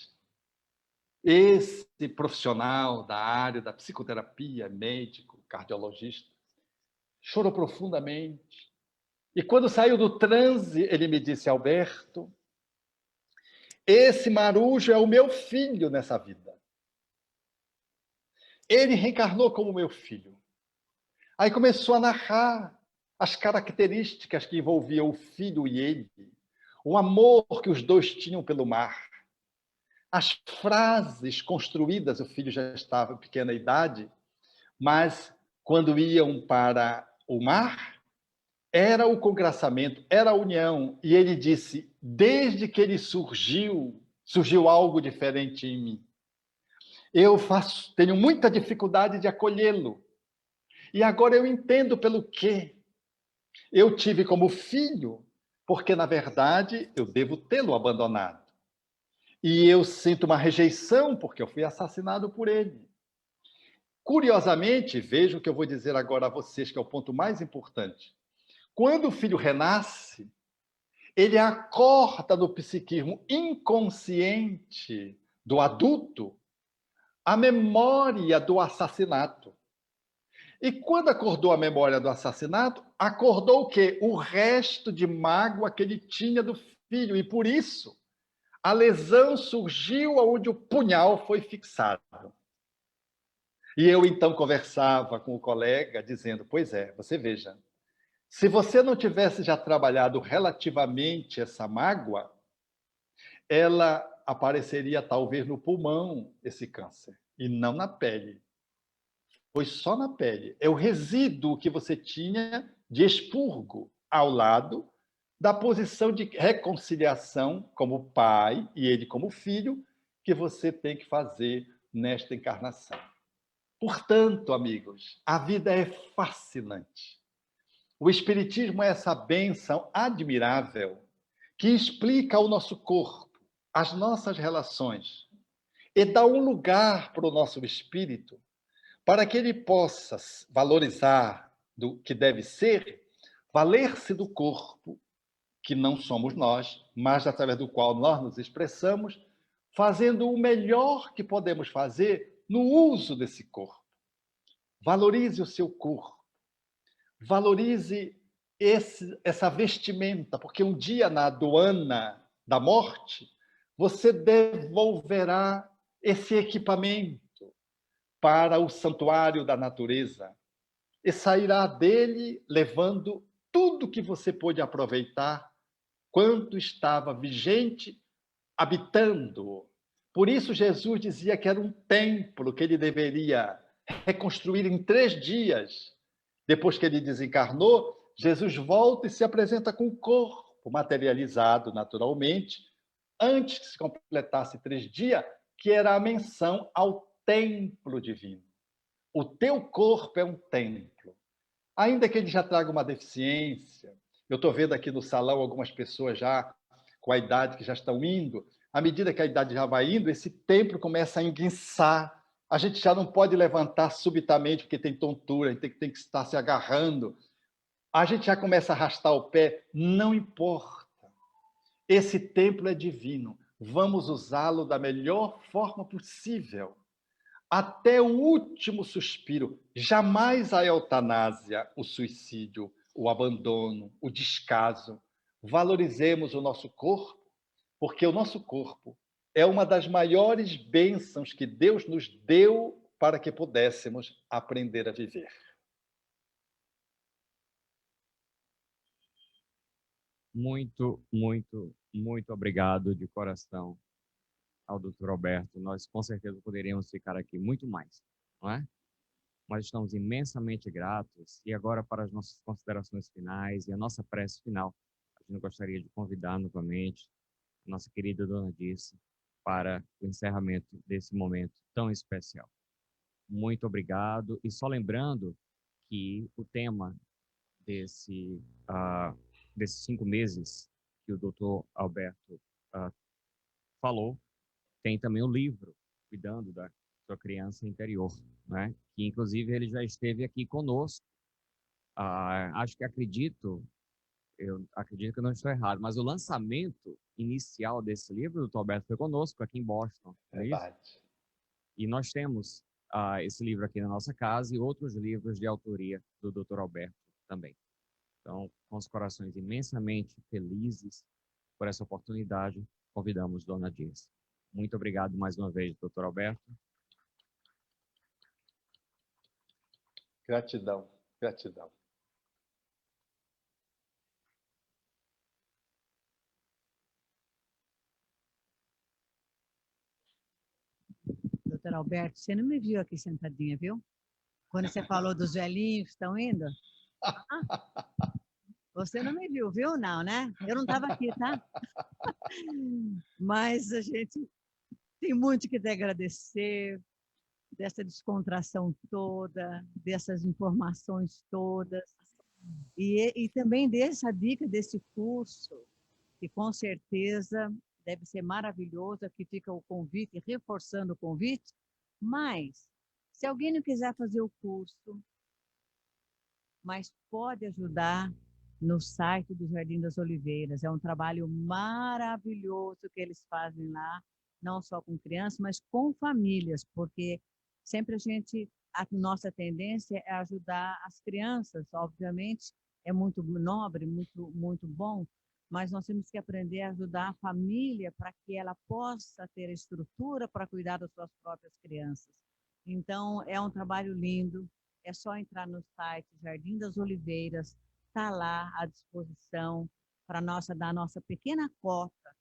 esse profissional da área da psicoterapia, médico, cardiologista, chorou profundamente. E quando saiu do transe, ele me disse: Alberto, esse marujo é o meu filho nessa vida. Ele reencarnou como meu filho. Aí começou a narrar as características que envolviam o filho e ele, o amor que os dois tinham pelo mar, as frases construídas. O filho já estava em pequena idade, mas quando iam para o mar, era o congraçamento, era a união. E ele disse: desde que ele surgiu algo diferente em mim. Eu tenho muita dificuldade de acolhê-lo. E agora eu entendo pelo quê. Eu tive como filho, porque, na verdade, eu devo tê-lo abandonado. E eu sinto uma rejeição, porque eu fui assassinado por ele. Curiosamente, veja o que eu vou dizer agora a vocês, que é o ponto mais importante. Quando o filho renasce, ele acorda no psiquismo inconsciente do adulto a memória do assassinato. E quando acordou a memória do assassinato, acordou o quê? O resto de mágoa que ele tinha do filho. E por isso, a lesão surgiu onde o punhal foi fixado. E eu então conversava com o colega, dizendo: pois é, você veja, se você não tivesse já trabalhado relativamente essa mágoa, ela apareceria talvez no pulmão, esse câncer, e não na pele. Foi só na pele. É o resíduo que você tinha de expurgo ao lado da posição de reconciliação como pai e ele como filho que você tem que fazer nesta encarnação. Portanto, amigos, a vida é fascinante. O Espiritismo é essa bênção admirável que explica o nosso corpo, as nossas relações, e dá um lugar para o nosso espírito para que ele possa valorizar do que deve ser, valer-se do corpo, que não somos nós, mas através do qual nós nos expressamos, fazendo o melhor que podemos fazer no uso desse corpo. Valorize o seu corpo, valorize essa vestimenta, porque um dia na aduana da morte, você devolverá esse equipamento para o santuário da natureza e sairá dele levando tudo que você pôde aproveitar quanto estava vigente, habitando. Por isso, Jesus dizia que era um templo que ele deveria reconstruir em 3 dias. Depois que ele desencarnou, Jesus volta e se apresenta com o corpo materializado naturalmente, antes que se completasse 3 dias, que era a menção ao templo divino. O teu corpo é um templo. Ainda que ele já traga uma deficiência, eu estou vendo aqui no salão algumas pessoas já com a idade que já estão indo, à medida que a idade já vai indo, esse templo começa a enguiçar. A gente já não pode levantar subitamente porque tem tontura, a gente tem que estar se agarrando. A gente já começa a arrastar o pé, não importa. Esse templo é divino. Vamos usá-lo da melhor forma possível. Até o último suspiro. Jamais a eutanásia, o suicídio, o abandono, o descaso. Valorizemos o nosso corpo, porque o nosso corpo é uma das maiores bênçãos que Deus nos deu para que pudéssemos aprender a viver. Muito, muito, muito obrigado de coração ao Dr. Alberto. Nós com certeza poderíamos ficar aqui muito mais, não é? Mas estamos imensamente gratos. E agora, para as nossas considerações finais e a nossa prece final, a gente gostaria de convidar novamente a nossa querida Dona Dirce para o encerramento desse momento tão especial. Muito obrigado. E só lembrando que o tema desse, desses 5 meses que o Dr. Alberto falou, tem também o livro Cuidando da Sua Criança Interior, né? Que inclusive ele já esteve aqui conosco. Acho que eu acredito que eu não estou errado, mas o lançamento inicial desse livro, o Dr. Alberto foi conosco aqui em Boston, não é isso? Verdade. E nós temos esse livro aqui na nossa casa e outros livros de autoria do Dr. Alberto também. Então, com os corações imensamente felizes por essa oportunidade, convidamos Dona Dirce. Muito obrigado mais uma vez, Dr. Alberto. Gratidão, gratidão. Doutor Alberto, você não me viu aqui sentadinha, viu? Quando você falou dos velhinhos que estão indo. Você não me viu, viu? Não, né? Eu não estava aqui, tá? Mas a gente tem muito que te agradecer dessa descontração toda, dessas informações todas. E também dessa dica desse curso, que com certeza deve ser maravilhoso. Aqui fica o convite, reforçando o convite. Mas, se alguém não quiser fazer o curso, mas pode ajudar no site do Jardim das Oliveiras. É um trabalho maravilhoso que eles fazem lá, não só com crianças, mas com famílias, porque sempre a nossa tendência é ajudar as crianças, obviamente, é muito nobre, muito, muito bom, mas nós temos que aprender a ajudar a família para que ela possa ter estrutura para cuidar das suas próprias crianças. Então, é um trabalho lindo. É só entrar no site Jardim das Oliveiras, está lá à disposição para dar a nossa pequena cota.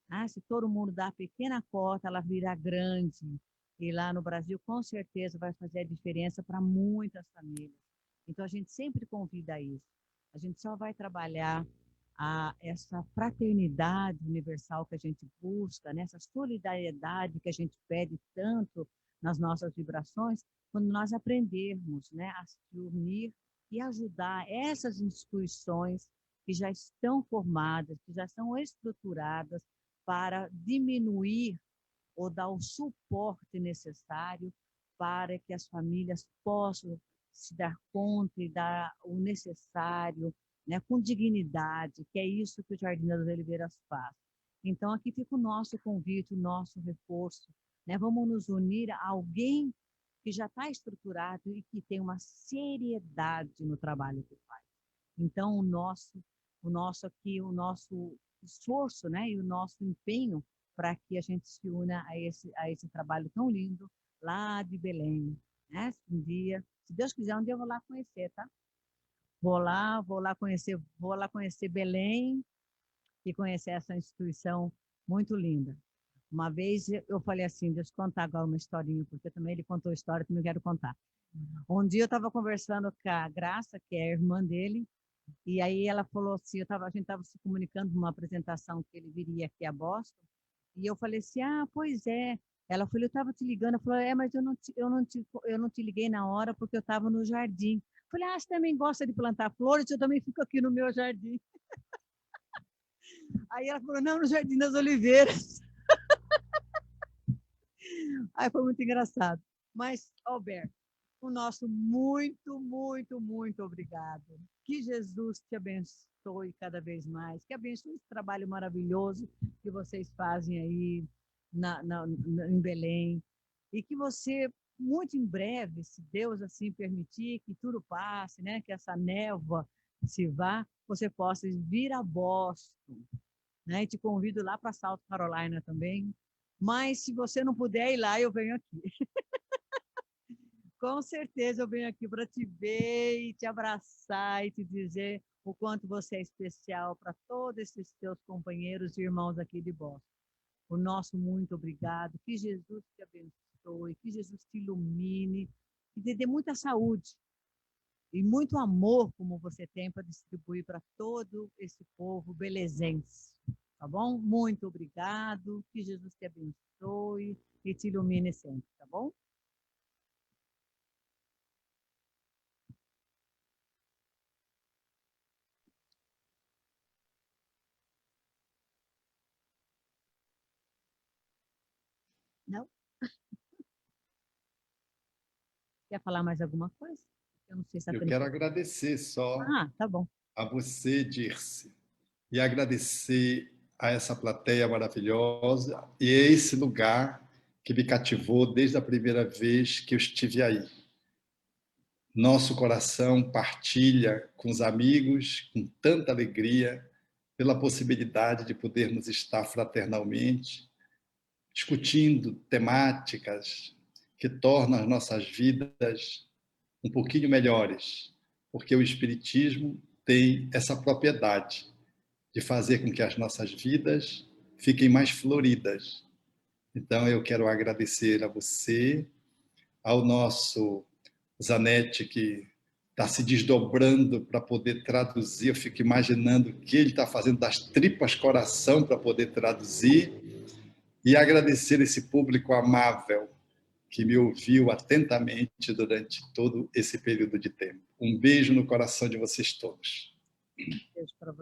Ah, se todo mundo dá a pequena cota, ela virá grande. E lá no Brasil, com certeza, vai fazer a diferença para muitas famílias. Então, a gente sempre convida a isso. A gente só vai trabalhar essa fraternidade universal que a gente busca, né? Essa solidariedade que a gente pede tanto nas nossas vibrações, quando nós aprendermos, né, a se unir e ajudar essas instituições que já estão formadas, que já são estruturadas para diminuir ou dar o suporte necessário para que as famílias possam se dar conta e dar o necessário, né, com dignidade, que é isso que o Jardim das Oliveiras faz. Então, aqui fica o nosso convite, o nosso reforço, né? Vamos nos unir a alguém que já está estruturado e que tem uma seriedade no trabalho que faz. Então, o nosso esforço, né, e o nosso empenho para que a gente se una a esse trabalho tão lindo lá de Belém, né? Um dia, se Deus quiser, um dia eu vou lá conhecer, tá? Vou lá conhecer Belém e conhecer essa instituição muito linda. Uma vez eu falei assim, deixa eu contar agora uma historinha, porque também ele contou história que eu não quero contar. Um dia eu estava conversando com a Graça, que é a irmã dele, e aí ela falou assim, a gente estava se comunicando numa apresentação que ele viria aqui a Boston, e eu falei assim, ah, pois é. Ela falou, eu estava te ligando. Ela falou, mas eu não te liguei na hora porque eu estava no jardim. Eu falei, ah, você também gosta de plantar flores? Eu também fico aqui no meu jardim. Aí ela falou, não, no Jardim das Oliveiras. Aí foi muito engraçado. Mas, Alberto, o nosso muito obrigado. Que Jesus te abençoe cada vez mais, que abençoe esse trabalho maravilhoso que vocês fazem aí em Belém, e que você, muito em breve, se Deus assim permitir, que tudo passe, né? Que essa névoa se vá, você possa vir a Boston, né? E te convido lá para South Carolina também. Mas se você não puder ir lá, eu venho aqui. Com certeza eu venho aqui para te ver e te abraçar e te dizer o quanto você é especial para todos esses teus companheiros e irmãos aqui de Boston. O nosso muito obrigado. Que Jesus te abençoe, que Jesus te ilumine e te dê muita saúde e muito amor como você tem para distribuir para todo esse povo belezense. Tá bom? Muito obrigado. Que Jesus te abençoe e te ilumine sempre, tá bom? Não? Quer falar mais alguma coisa? Eu não sei se Eu quero agradecer só Ah, tá bom. a você, Dirce, e agradecer a essa plateia maravilhosa e a esse lugar que me cativou desde a primeira vez que eu estive aí. Nosso coração partilha com os amigos com tanta alegria pela possibilidade de podermos estar fraternalmente discutindo temáticas que tornam as nossas vidas um pouquinho melhores, porque o Espiritismo tem essa propriedade de fazer com que as nossas vidas fiquem mais floridas. Então, eu quero agradecer a você, ao nosso Zanetti, que está se desdobrando para poder traduzir. Eu fico imaginando o que ele está fazendo das tripas coração para poder traduzir. E agradecer esse público amável que me ouviu atentamente durante todo esse período de tempo. Um beijo no coração de vocês todos. Beijo para você.